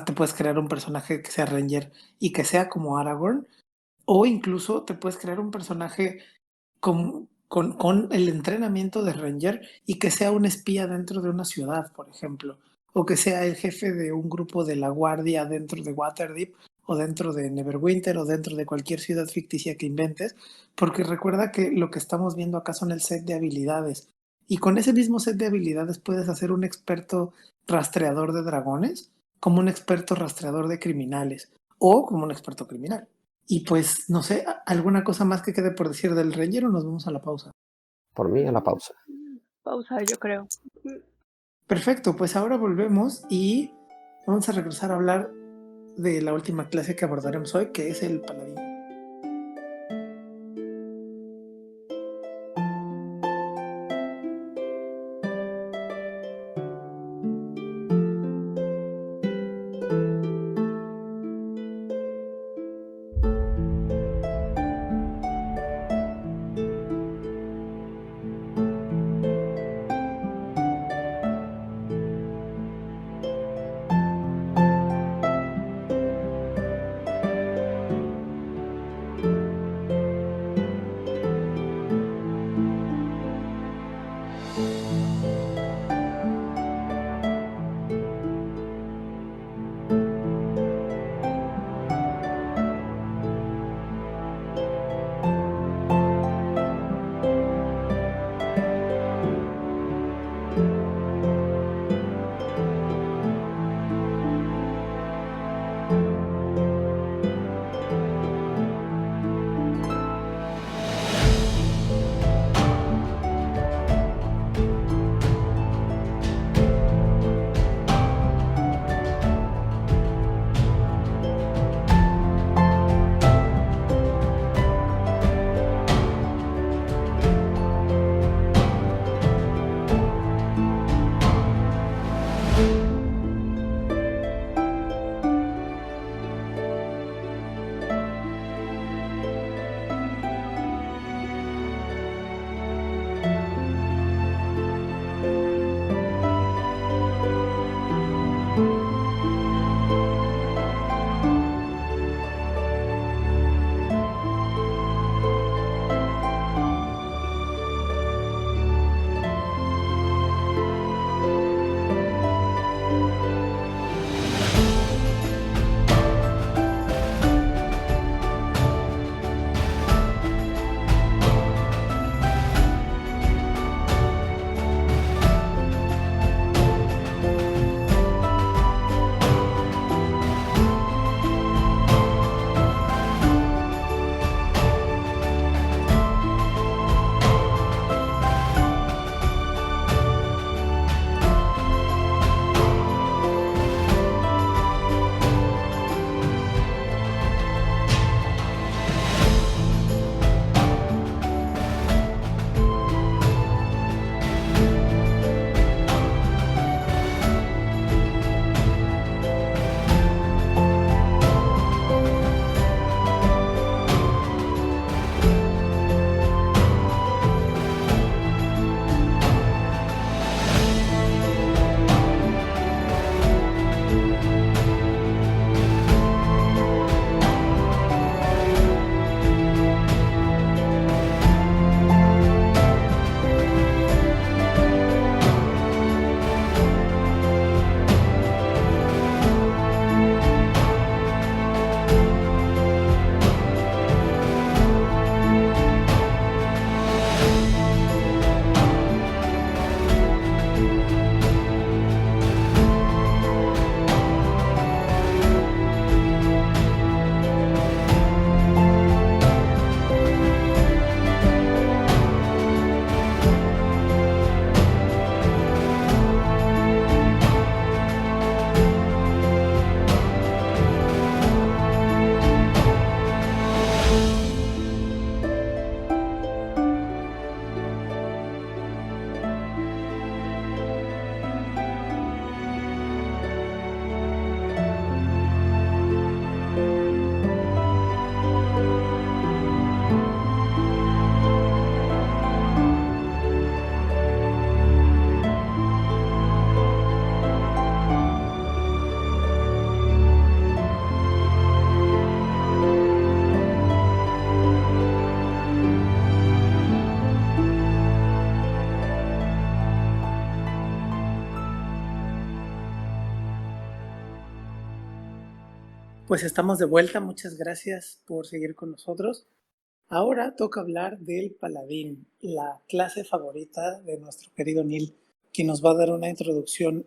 Te puedes crear un personaje que sea Ranger y que sea como Aragorn. O incluso te puedes crear un personaje con el entrenamiento de Ranger y que sea un espía dentro de una ciudad, por ejemplo, o que sea el jefe de un grupo de la guardia dentro de Waterdeep o dentro de Neverwinter o dentro de cualquier ciudad ficticia que inventes, porque recuerda que lo que estamos viendo acá son el set de habilidades y con ese mismo set de habilidades puedes hacer un experto rastreador de dragones como un experto rastreador de criminales o como un experto criminal. Y pues, no sé, ¿alguna cosa más que quede por decir del Ranger o nos vamos a la pausa? Por mí, a la pausa. Pausa, yo creo. Perfecto, pues ahora volvemos y vamos a regresar a hablar de la última clase que abordaremos hoy, que es el paladín. Pues estamos de vuelta, muchas gracias por seguir con nosotros. Ahora toca hablar del paladín, la clase favorita de nuestro querido Neil, quien nos va a dar una introducción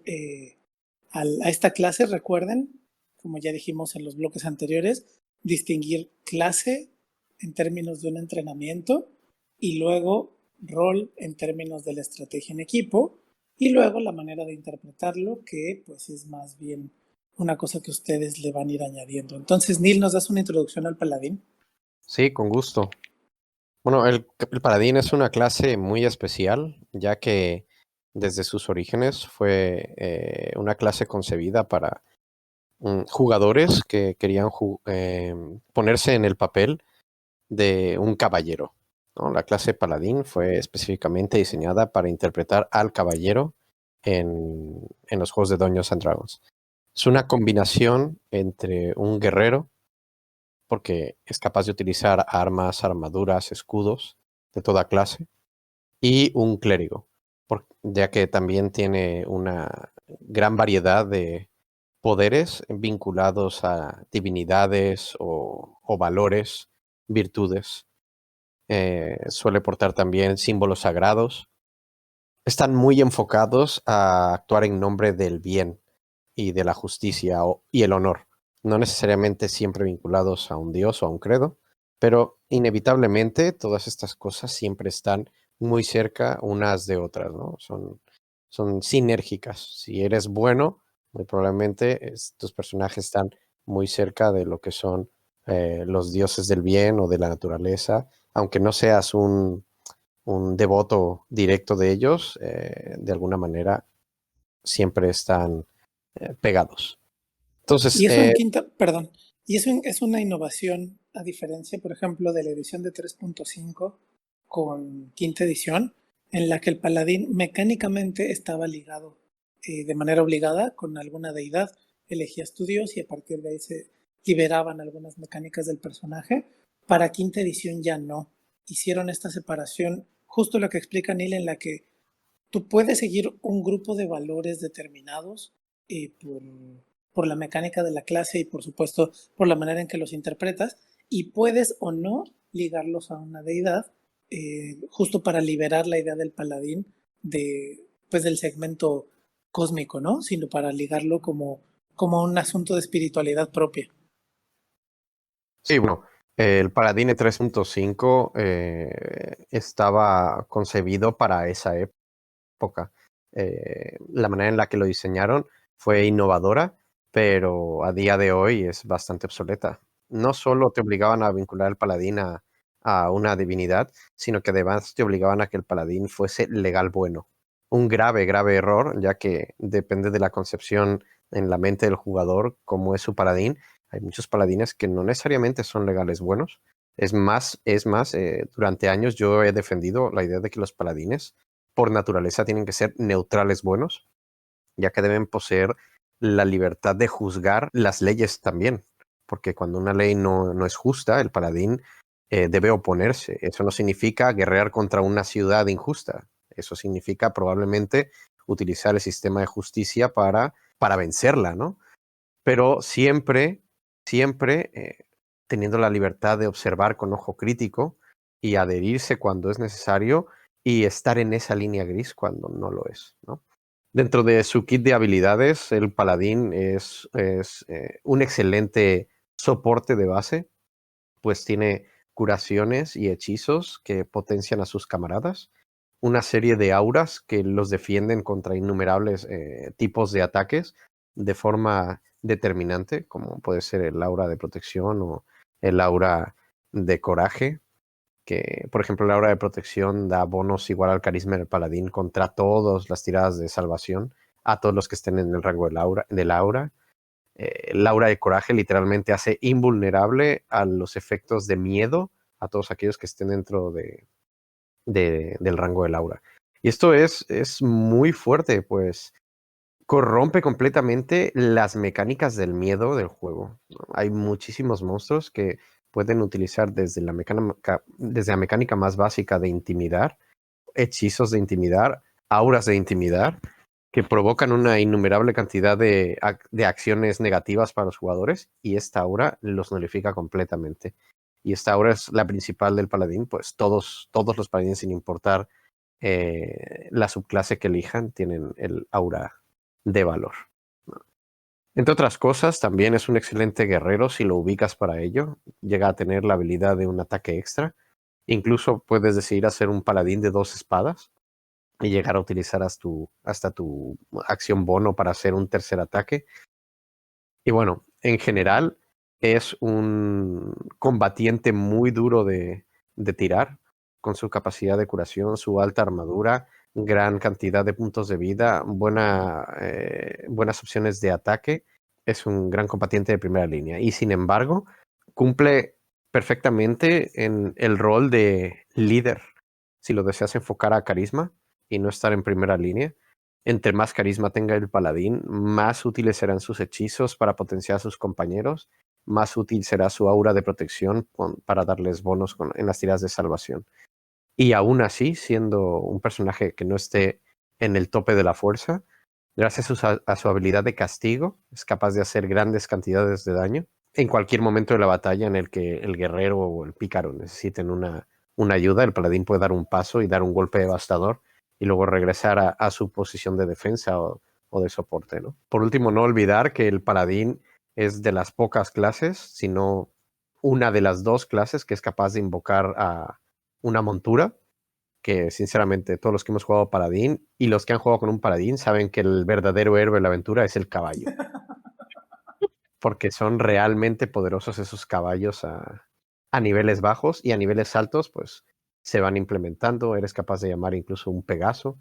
a esta clase. Recuerden, como ya dijimos en los bloques anteriores, distinguir clase en términos de un entrenamiento y luego rol en términos de la estrategia en equipo y luego la manera de interpretarlo, que pues es más bien una cosa que ustedes le van a ir añadiendo. Entonces, Neil, ¿nos das una introducción al paladín? Sí, con gusto. Bueno, el paladín es una clase muy especial, ya que desde sus orígenes fue una clase concebida para jugadores que querían ponerse en el papel de un caballero, ¿no? La clase paladín fue específicamente diseñada para interpretar al caballero en los juegos de Dungeons and Dragons. Es una combinación entre un guerrero, porque es capaz de utilizar armas, armaduras, escudos de toda clase, y un clérigo, ya que también tiene una gran variedad de poderes vinculados a divinidades o valores, virtudes. Suele portar también símbolos sagrados. Están muy enfocados a actuar en nombre del bien y de la justicia y el honor. No necesariamente siempre vinculados a un dios o a un credo, pero inevitablemente todas estas cosas siempre están muy cerca unas de otras, ¿no? Son sinérgicas. Si eres bueno, muy probablemente tus personajes están muy cerca de lo que son los dioses del bien o de la naturaleza, aunque no seas un devoto directo de ellos, de alguna manera siempre están pegados. Entonces, Y eso en quinta, perdón, y eso es una innovación a diferencia, por ejemplo, de la edición de 3.5 con quinta edición, en la que el paladín mecánicamente estaba ligado de manera obligada con alguna deidad. Elegías tu dios y a partir de ahí se liberaban algunas mecánicas del personaje. Para quinta edición ya no. Hicieron esta separación, justo lo que explica Neil, en la que tú puedes seguir un grupo de valores determinados eh, por, por la mecánica de la clase y por supuesto por la manera en que los interpretas y puedes o no ligarlos a una deidad justo para liberar la idea del paladín de, pues, del segmento cósmico, ¿no? Sino para ligarlo como un asunto de espiritualidad propia. sí, bueno, el Paladine 3.5 estaba concebido para esa época. La manera en la que lo diseñaron fue innovadora, pero a día de hoy es bastante obsoleta. No solo te obligaban a vincular al paladín a una divinidad, sino que además te obligaban a que el paladín fuese legal bueno. Un grave, grave error, ya que depende de la concepción en la mente del jugador cómo es su paladín. Hay muchos paladines que no necesariamente son legales buenos. Durante años yo he defendido la idea de que los paladines por naturaleza tienen que ser neutrales buenos, ya que deben poseer la libertad de juzgar las leyes también, porque cuando una ley no es justa, el paladín debe oponerse. Eso no significa guerrear contra una ciudad injusta, eso significa probablemente utilizar el sistema de justicia para vencerla, ¿no? Pero siempre, siempre teniendo la libertad de observar con ojo crítico y adherirse cuando es necesario y estar en esa línea gris cuando no lo es, ¿no? Dentro de su kit de habilidades, el paladín es un excelente soporte de base, pues tiene curaciones y hechizos que potencian a sus camaradas, una serie de auras que los defienden contra innumerables tipos de ataques de forma determinante, como puede ser el aura de protección o el aura de coraje, que por ejemplo el aura de protección da bonos igual al carisma del paladín contra todas las tiradas de salvación a todos los que estén en el rango del aura. El aura de coraje literalmente hace invulnerable a los efectos de miedo a todos aquellos que estén dentro del rango del aura. Y esto es muy fuerte, pues corrompe completamente las mecánicas del miedo del juego, ¿no? Hay muchísimos monstruos que pueden utilizar desde la mecánica más básica de intimidar, hechizos de intimidar, auras de intimidar, que provocan una innumerable cantidad de acciones negativas para los jugadores, y esta aura los nulifica completamente. Y esta aura es la principal del paladín, pues todos los paladines, sin importar la subclase que elijan, tienen el aura de valor. Entre otras cosas, también es un excelente guerrero si lo ubicas para ello. Llega a tener la habilidad de un ataque extra. Incluso puedes decidir hacer un paladín de 2 espadas y llegar a utilizar hasta tu acción bono para hacer un tercer ataque. Y bueno, en general es un combatiente muy duro de tirar, con su capacidad de curación, su alta armadura, gran cantidad de puntos de vida, buenas opciones de ataque. Es un gran combatiente de primera línea y, sin embargo, cumple perfectamente en el rol de líder si lo deseas enfocar a carisma y no estar en primera línea. Entre más carisma tenga el paladín, más útiles serán sus hechizos para potenciar a sus compañeros, más útil será su aura de protección para darles bonos en las tiradas de salvación. Y aún así, siendo un personaje que no esté en el tope de la fuerza, gracias a su habilidad de castigo, es capaz de hacer grandes cantidades de daño en cualquier momento de la batalla en el que el guerrero o el pícaro necesiten una ayuda. El paladín puede dar un paso y dar un golpe devastador y luego regresar a su posición de defensa o de soporte, ¿no? Por último, no olvidar que el paladín es de las pocas clases, sino una de las 2 clases que es capaz de invocar a una montura, que sinceramente todos los que hemos jugado paladín y los que han jugado con un paladín saben que el verdadero héroe de la aventura es el caballo. Porque son realmente poderosos esos caballos a niveles bajos, y a niveles altos pues se van implementando. Eres capaz de llamar incluso un Pegaso,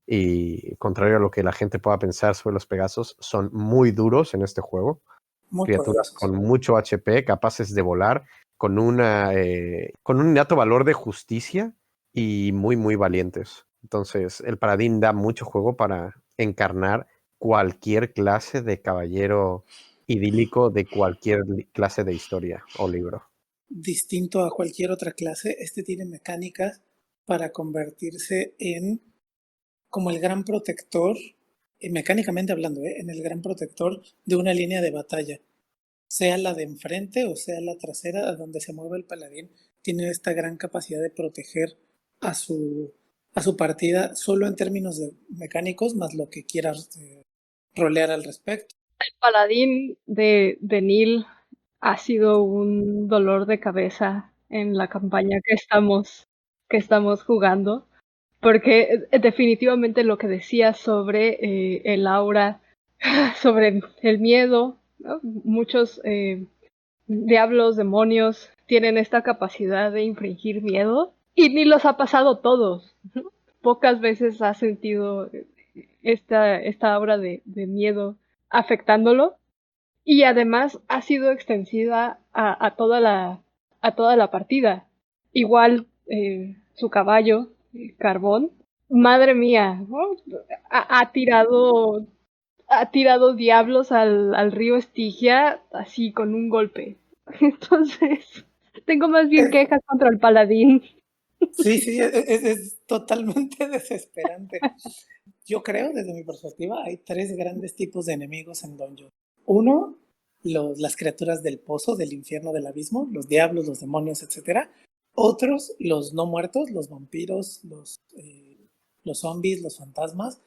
y contrario a lo que la gente pueda pensar sobre los Pegasos, son muy duros en este juego. Muy Criaturas poderosos. con mucho HP, capaces de volar, con un innato valor de justicia y muy, muy valientes. Entonces, el paladín da mucho juego para encarnar cualquier clase de caballero idílico de cualquier clase de historia o libro. Distinto a cualquier otra clase, este tiene mecánicas para convertirse en como el gran protector, mecánicamente hablando, en el gran protector de una línea de batalla, sea la de enfrente o sea la trasera, a donde se mueva el paladín, tiene esta gran capacidad de proteger a su partida solo en términos de mecánicos, más lo que quieras rolear al respecto. El paladín de Nil ha sido un dolor de cabeza en la campaña que estamos jugando, porque definitivamente lo que decías sobre el aura, sobre el miedo, ¿no? Muchos diablos, demonios tienen esta capacidad de infringir miedo y ni los ha pasado todos, ¿no? Pocas veces ha sentido esta aura de miedo afectándolo, y además ha sido extensiva a toda la partida. Igual su caballo, Carbón, madre mía, ¿no? ha tirado diablos al río Estigia así con un golpe. Entonces, tengo más bien quejas contra el paladín. Sí, sí, es totalmente desesperante. Yo creo, desde mi perspectiva, hay 3 grandes tipos de enemigos en Dungeon. Uno, las criaturas del pozo, del infierno, del abismo, los diablos, los demonios, etc. Otros, los no muertos, los vampiros, los zombies, los fantasmas.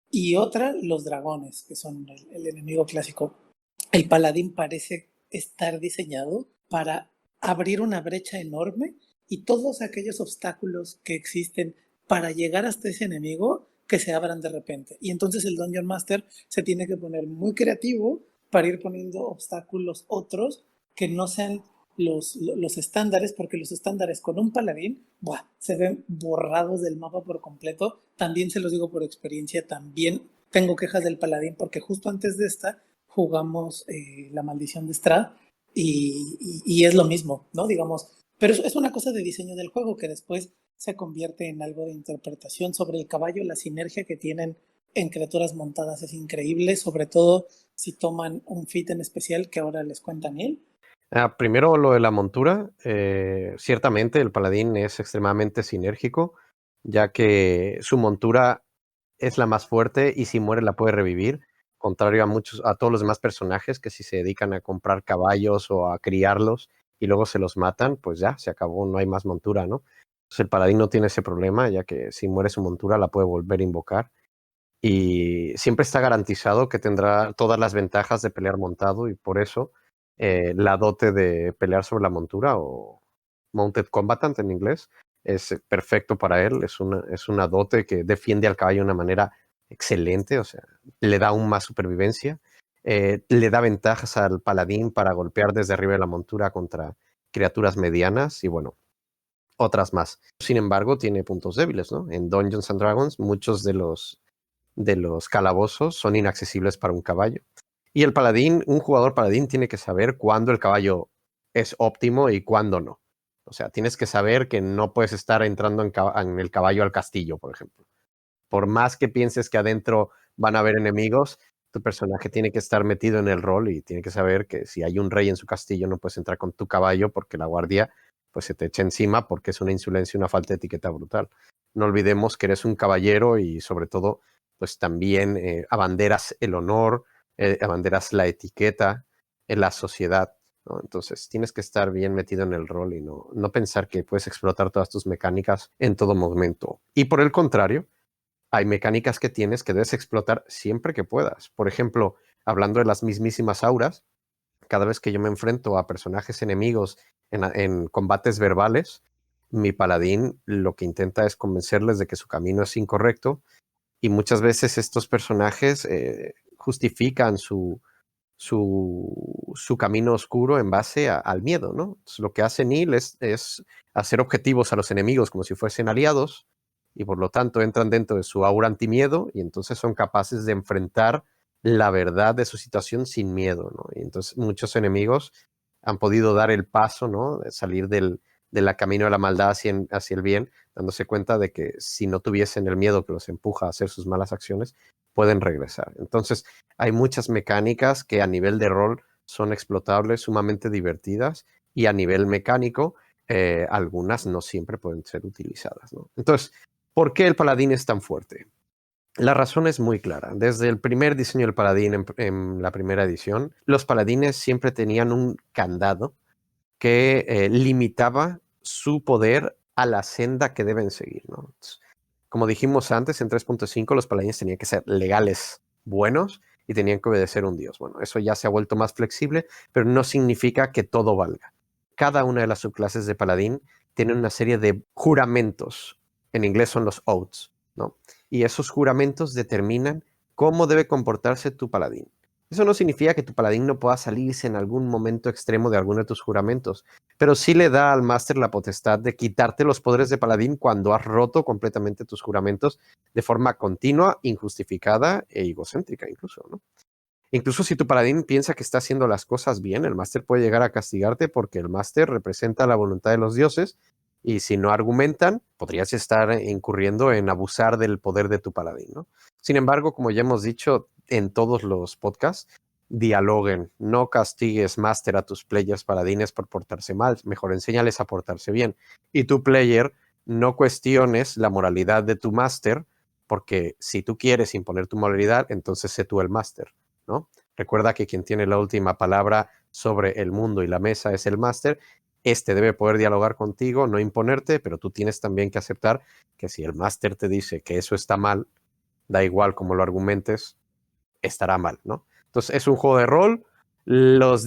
Y otra, los dragones, que son el enemigo clásico. El paladín parece estar diseñado para abrir una brecha enorme y todos aquellos obstáculos que existen para llegar hasta ese enemigo que se abran de repente. Y entonces el Dungeon Master se tiene que poner muy creativo para ir poniendo obstáculos otros que no sean los estándares, porque los estándares con un paladín se ven borrados del mapa por completo. También se los digo por experiencia, también tengo quejas del paladín porque justo antes de esta jugamos la maldición de Strahd y es lo mismo, ¿no? Digamos, pero es una cosa de diseño del juego que después se convierte en algo de interpretación sobre el caballo. La sinergia que tienen en criaturas montadas es increíble, sobre todo si toman un feat en especial que ahora les cuentan él. Primero lo de la montura. Ciertamente el paladín es extremadamente sinérgico, ya que su montura es la más fuerte y si muere la puede revivir, contrario a todos los demás personajes que si se dedican a comprar caballos o a criarlos y luego se los matan, pues ya, se acabó, no hay más montura, ¿no? Entonces el paladín no tiene ese problema, ya que si muere su montura la puede volver a invocar y siempre está garantizado que tendrá todas las ventajas de pelear montado y por eso la dote de pelear sobre la montura o Mounted Combatant en inglés es perfecto para él, es una dote que defiende al caballo de una manera excelente, o sea, le da aún más supervivencia, le da ventajas al paladín para golpear desde arriba de la montura contra criaturas medianas y bueno, otras más. Sin embargo, tiene puntos débiles, ¿no? En Dungeons and Dragons, muchos de los calabozos son inaccesibles para un caballo. Y el paladín, un jugador paladín tiene que saber cuándo el caballo es óptimo y cuándo no. O sea, tienes que saber que no puedes estar entrando en el caballo al castillo, por ejemplo. Por más que pienses que adentro van a haber enemigos, tu personaje tiene que estar metido en el rol y tiene que saber que si hay un rey en su castillo no puedes entrar con tu caballo porque la guardia pues se te echa encima porque es una insolencia y una falta de etiqueta brutal. No olvidemos que eres un caballero y sobre todo pues también abanderas el honor, abanderas la etiqueta en la sociedad, ¿no? Entonces tienes que estar bien metido en el rol y no pensar que puedes explotar todas tus mecánicas en todo momento. Y por el contrario, hay mecánicas que tienes que debes explotar siempre que puedas. Por ejemplo, hablando de las mismísimas auras, cada vez que yo me enfrento a personajes enemigos en combates verbales, mi paladín lo que intenta es convencerles de que su camino es incorrecto y muchas veces estos personajes justifican su camino oscuro en base al miedo, ¿no? Entonces, lo que hace Neil es hacer objetivos a los enemigos como si fuesen aliados y por lo tanto entran dentro de su aura antimiedo y entonces son capaces de enfrentar la verdad de su situación sin miedo, ¿no? Y entonces muchos enemigos han podido dar el paso, ¿no? De salir de la camino de la maldad hacia el bien, dándose cuenta de que si no tuviesen el miedo que los empuja a hacer sus malas acciones, pueden regresar. Entonces, hay muchas mecánicas que a nivel de rol son explotables, sumamente divertidas, y a nivel mecánico, algunas no siempre pueden ser utilizadas, ¿no? Entonces, ¿por qué el paladín es tan fuerte? La razón es muy clara. Desde el primer diseño del paladín en la primera edición, los paladines siempre tenían un candado que limitaba su poder a la senda que deben seguir, ¿no? Entonces, como dijimos antes, en 3.5 los paladines tenían que ser legales, buenos y tenían que obedecer a un dios. Bueno, eso ya se ha vuelto más flexible, pero no significa que todo valga. Cada una de las subclases de paladín tiene una serie de juramentos. En inglés son los oaths, ¿no? Y esos juramentos determinan cómo debe comportarse tu paladín. Eso no significa que tu paladín no pueda salirse en algún momento extremo de alguno de tus juramentos, pero sí le da al máster la potestad de quitarte los poderes de paladín cuando has roto completamente tus juramentos de forma continua, injustificada e egocéntrica incluso, ¿no? Incluso si tu paladín piensa que está haciendo las cosas bien, el máster puede llegar a castigarte porque el máster representa la voluntad de los dioses y si no argumentan, podrías estar incurriendo en abusar del poder de tu paladín, ¿no? Sin embargo, como ya hemos dicho en todos los podcasts, dialoguen, no castigues máster a tus players paladines por portarse mal, mejor enséñales a portarse bien. Y tu player, no cuestiones la moralidad de tu máster, porque si tú quieres imponer tu moralidad, entonces sé tú el máster, ¿no? Recuerda que quien tiene la última palabra sobre el mundo y la mesa es el máster. Este debe poder dialogar contigo, no imponerte, pero tú tienes también que aceptar que si el máster te dice que eso está mal, da igual cómo lo argumentes, estará mal, ¿no? Entonces, es un juego de rol. Los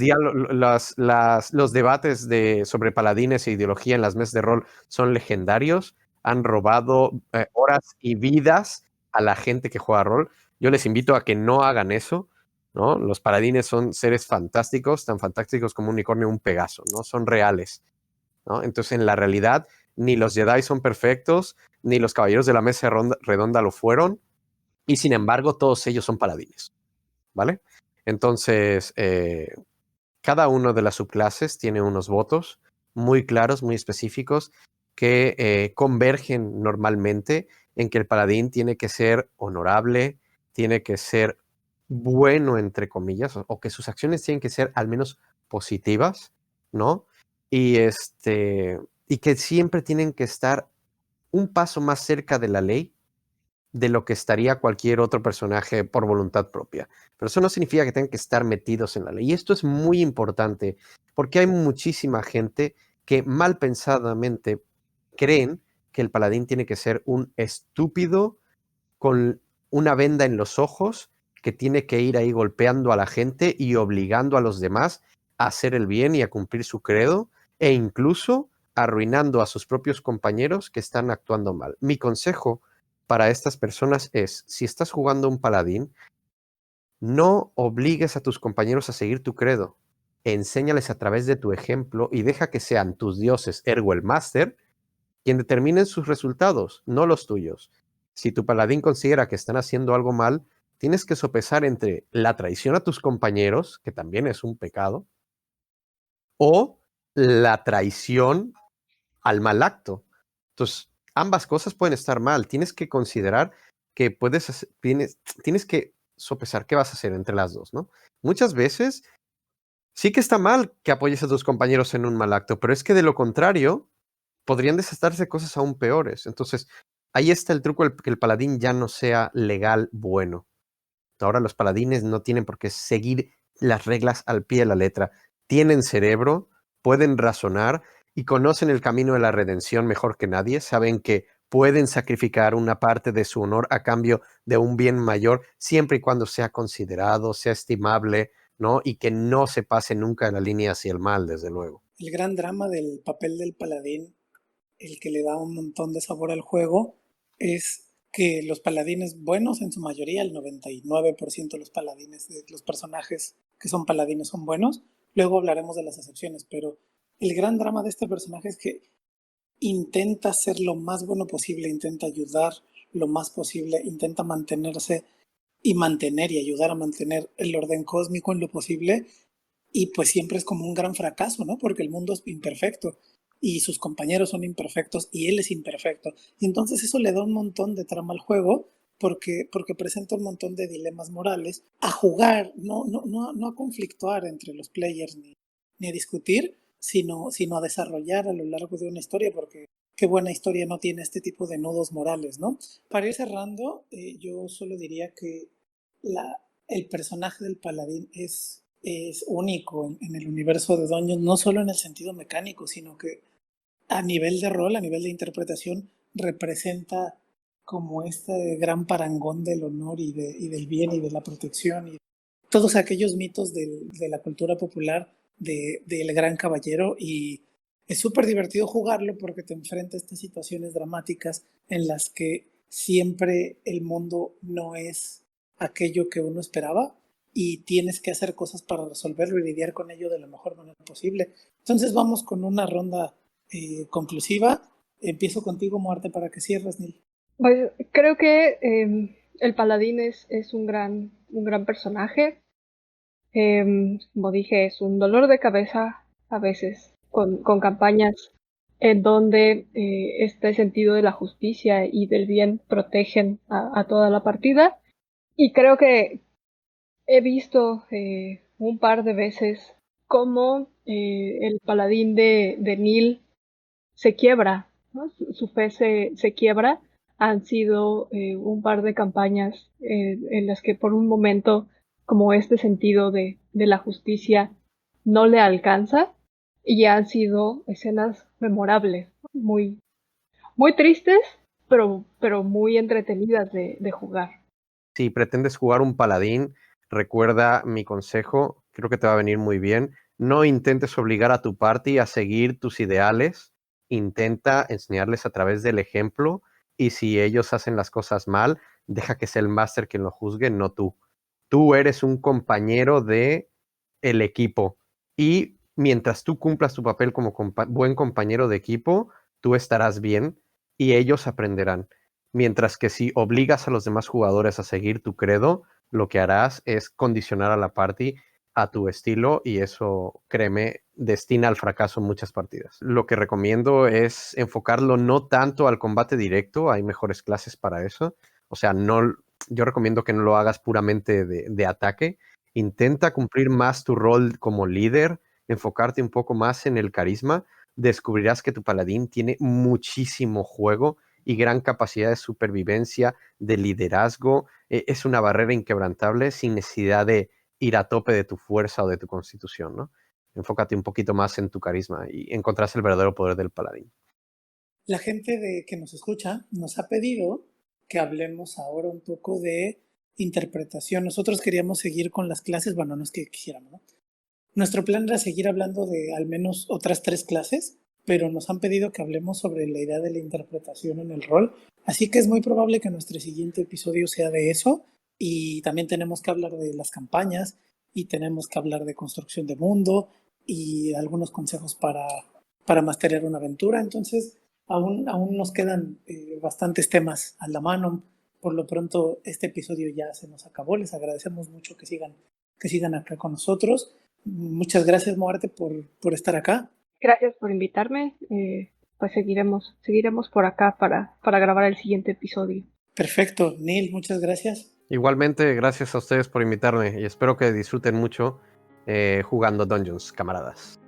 debates sobre paladines e ideología en las mesas de rol son legendarios. Han robado horas y vidas a la gente que juega rol. Yo les invito a que no hagan eso, ¿no? Los paladines son seres fantásticos, tan fantásticos como un unicornio o un pegaso, ¿no? Son reales, ¿no? Entonces, en la realidad, ni los Jedi son perfectos, ni los caballeros de la mesa redonda lo fueron, y sin embargo, todos ellos son paladines, ¿vale? Entonces, cada una de las subclases tiene unos votos muy claros, muy específicos, que convergen normalmente en que el paladín tiene que ser honorable, tiene que ser bueno, entre comillas, o que sus acciones tienen que ser al menos positivas, ¿no? Y, y que siempre tienen que estar un paso más cerca de la ley de lo que estaría cualquier otro personaje por voluntad propia. Pero eso no significa que tengan que estar metidos en la ley. Y esto es muy importante porque hay muchísima gente que mal pensadamente creen que el paladín tiene que ser un estúpido con una venda en los ojos que tiene que ir ahí golpeando a la gente y obligando a los demás a hacer el bien y a cumplir su credo, e incluso arruinando a sus propios compañeros que están actuando mal. Mi consejo para estas personas es, si estás jugando un paladín, no obligues a tus compañeros a seguir tu credo. Enséñales a través de tu ejemplo y deja que sean tus dioses, ergo el máster, quien determinen sus resultados, no los tuyos. Si tu paladín considera que están haciendo algo mal, tienes que sopesar entre la traición a tus compañeros, que también es un pecado, o la traición al mal acto. Entonces, ambas cosas pueden estar mal. Tienes que considerar que tienes que sopesar qué vas a hacer entre las dos, ¿no? Muchas veces sí que está mal que apoyes a tus compañeros en un mal acto, pero es que de lo contrario podrían desatarse cosas aún peores. Entonces, ahí está el truco, que el paladín ya no sea legal bueno. Ahora los paladines no tienen por qué seguir las reglas al pie de la letra. Tienen cerebro, pueden razonar y conocen el camino de la redención mejor que nadie. Saben que pueden sacrificar una parte de su honor a cambio de un bien mayor, siempre y cuando sea considerado, sea estimable, ¿no? Y que no se pase nunca de la línea hacia el mal, desde luego. El gran drama del papel del paladín, el que le da un montón de sabor al juego, es que los paladines buenos, en su mayoría, el 99% de los paladines, de los personajes que son paladines son buenos. Luego hablaremos de las excepciones, pero el gran drama de este personaje es que intenta ser lo más bueno posible, intenta ayudar lo más posible, intenta mantenerse y mantener y ayudar a mantener el orden cósmico en lo posible, y pues siempre es como un gran fracaso, ¿no? Porque el mundo es imperfecto y sus compañeros son imperfectos y él es imperfecto. Y entonces eso le da un montón de trama al juego porque presenta un montón de dilemas morales a jugar, no a conflictuar entre los players ni a discutir, sino a desarrollar a lo largo de una historia, porque qué buena historia no tiene este tipo de nudos morales, ¿no? Para ir cerrando, yo solo diría que el personaje del paladín es único en el universo de Dungeons, no solo en el sentido mecánico, sino que a nivel de rol, a nivel de interpretación, representa como este gran parangón del honor y del bien y de la protección y todos aquellos mitos de la cultura popular del gran caballero, y es súper divertido jugarlo porque te enfrenta a estas situaciones dramáticas en las que siempre el mundo no es aquello que uno esperaba y tienes que hacer cosas para resolverlo y lidiar con ello de la mejor manera posible. Entonces vamos con una ronda conclusiva. Empiezo contigo, Muerte, para que cierres, Neil. Pues creo que el paladín es un gran personaje. Como dije, es un dolor de cabeza a veces con campañas en donde este sentido de la justicia y del bien protegen a toda la partida. Y creo que he visto un par de veces cómo el paladín de Neil se quiebra, ¿no? Su fe se quiebra. Han sido un par de campañas en las que por un momento como este sentido de la justicia no le alcanza, y han sido escenas memorables, ¿no? Muy tristes, pero muy entretenidas de jugar. Si pretendes jugar un paladín, recuerda mi consejo, creo que te va a venir muy bien. No intentes obligar a tu party a seguir tus ideales, intenta enseñarles a través del ejemplo, y si ellos hacen las cosas mal, deja que sea el máster quien lo juzgue, no tú. Tú eres un compañero de el equipo, y mientras tú cumplas tu papel como buen compañero de equipo, tú estarás bien y ellos aprenderán. Mientras que si obligas a los demás jugadores a seguir tu credo, lo que harás es condicionar a la party a tu estilo, y eso, créeme, destina al fracaso muchas partidas. Lo que recomiendo es enfocarlo no tanto al combate directo, hay mejores clases para eso. O sea, yo recomiendo que no lo hagas puramente de ataque. Intenta cumplir más tu rol como líder, enfocarte un poco más en el carisma. Descubrirás que tu paladín tiene muchísimo juego y gran capacidad de supervivencia, de liderazgo. Es una barrera inquebrantable sin necesidad de ir a tope de tu fuerza o de tu constitución, ¿no? Enfócate un poquito más en tu carisma y encontrarás el verdadero poder del paladín. La gente que nos escucha nos ha pedido que hablemos ahora un poco de interpretación. Nosotros queríamos seguir con las clases, bueno, no es que quisiéramos, ¿no? Nuestro plan era seguir hablando de al menos otras 3 clases, pero nos han pedido que hablemos sobre la idea de la interpretación en el rol. Así que es muy probable que nuestro siguiente episodio sea de eso. Y también tenemos que hablar de las campañas y tenemos que hablar de construcción de mundo y algunos consejos para masterear una aventura. Entonces, aún nos quedan bastantes temas a la mano. Por lo pronto, este episodio ya se nos acabó. Les agradecemos mucho que sigan acá con nosotros. Muchas gracias, Moarte, por estar acá. Gracias por invitarme. Pues seguiremos por acá para grabar el siguiente episodio. Perfecto. Neil, muchas gracias. Igualmente, gracias a ustedes por invitarme y espero que disfruten mucho jugando Dungeons, camaradas.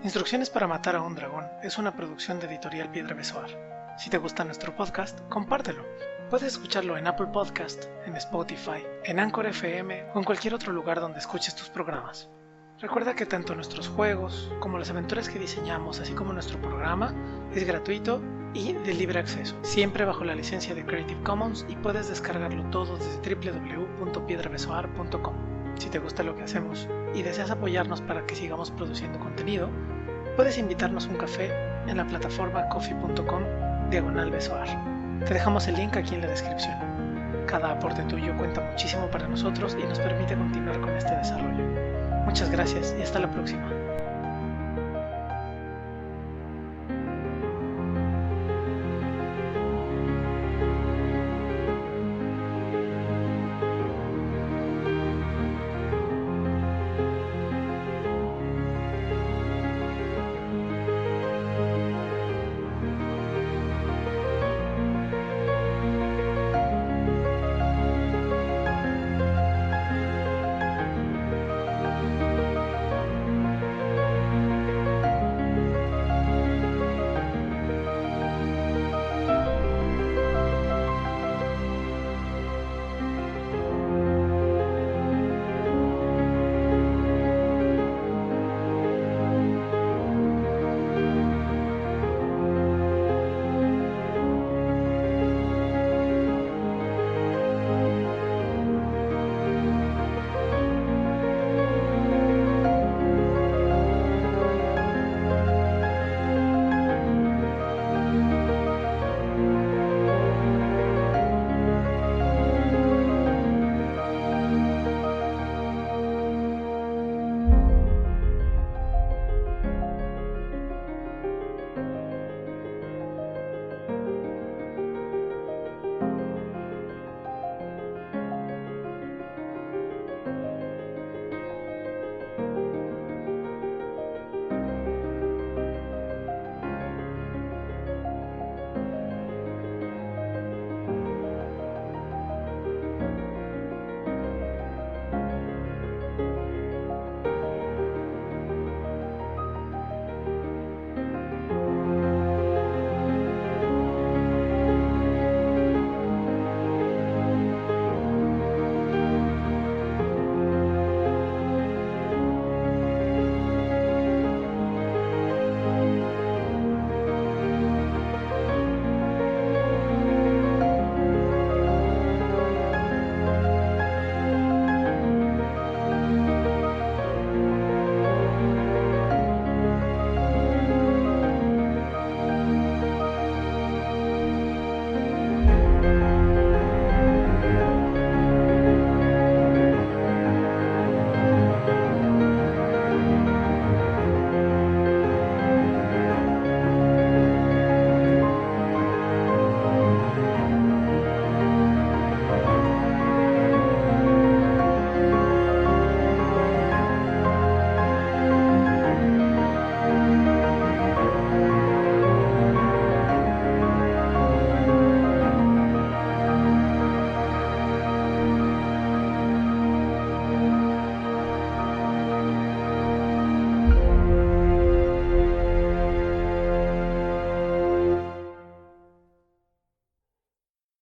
Instrucciones para matar a un dragón es una producción de Editorial Piedra Besoar. Si te gusta nuestro podcast, compártelo. Puedes escucharlo en Apple Podcast, en Spotify, en Anchor FM o en cualquier otro lugar donde escuches tus programas. Recuerda que tanto nuestros juegos como las aventuras que diseñamos, así como nuestro programa, es gratuito y de libre acceso, siempre bajo la licencia de Creative Commons, y puedes descargarlo todo desde www.piedrabesoar.com. Si te gusta lo que hacemos y deseas apoyarnos para que sigamos produciendo contenido, puedes invitarnos un café en la plataforma coffee.com/besoar. Te dejamos el link aquí en la descripción. Cada aporte tuyo cuenta muchísimo para nosotros y nos permite continuar con este desarrollo. Muchas gracias y hasta la próxima.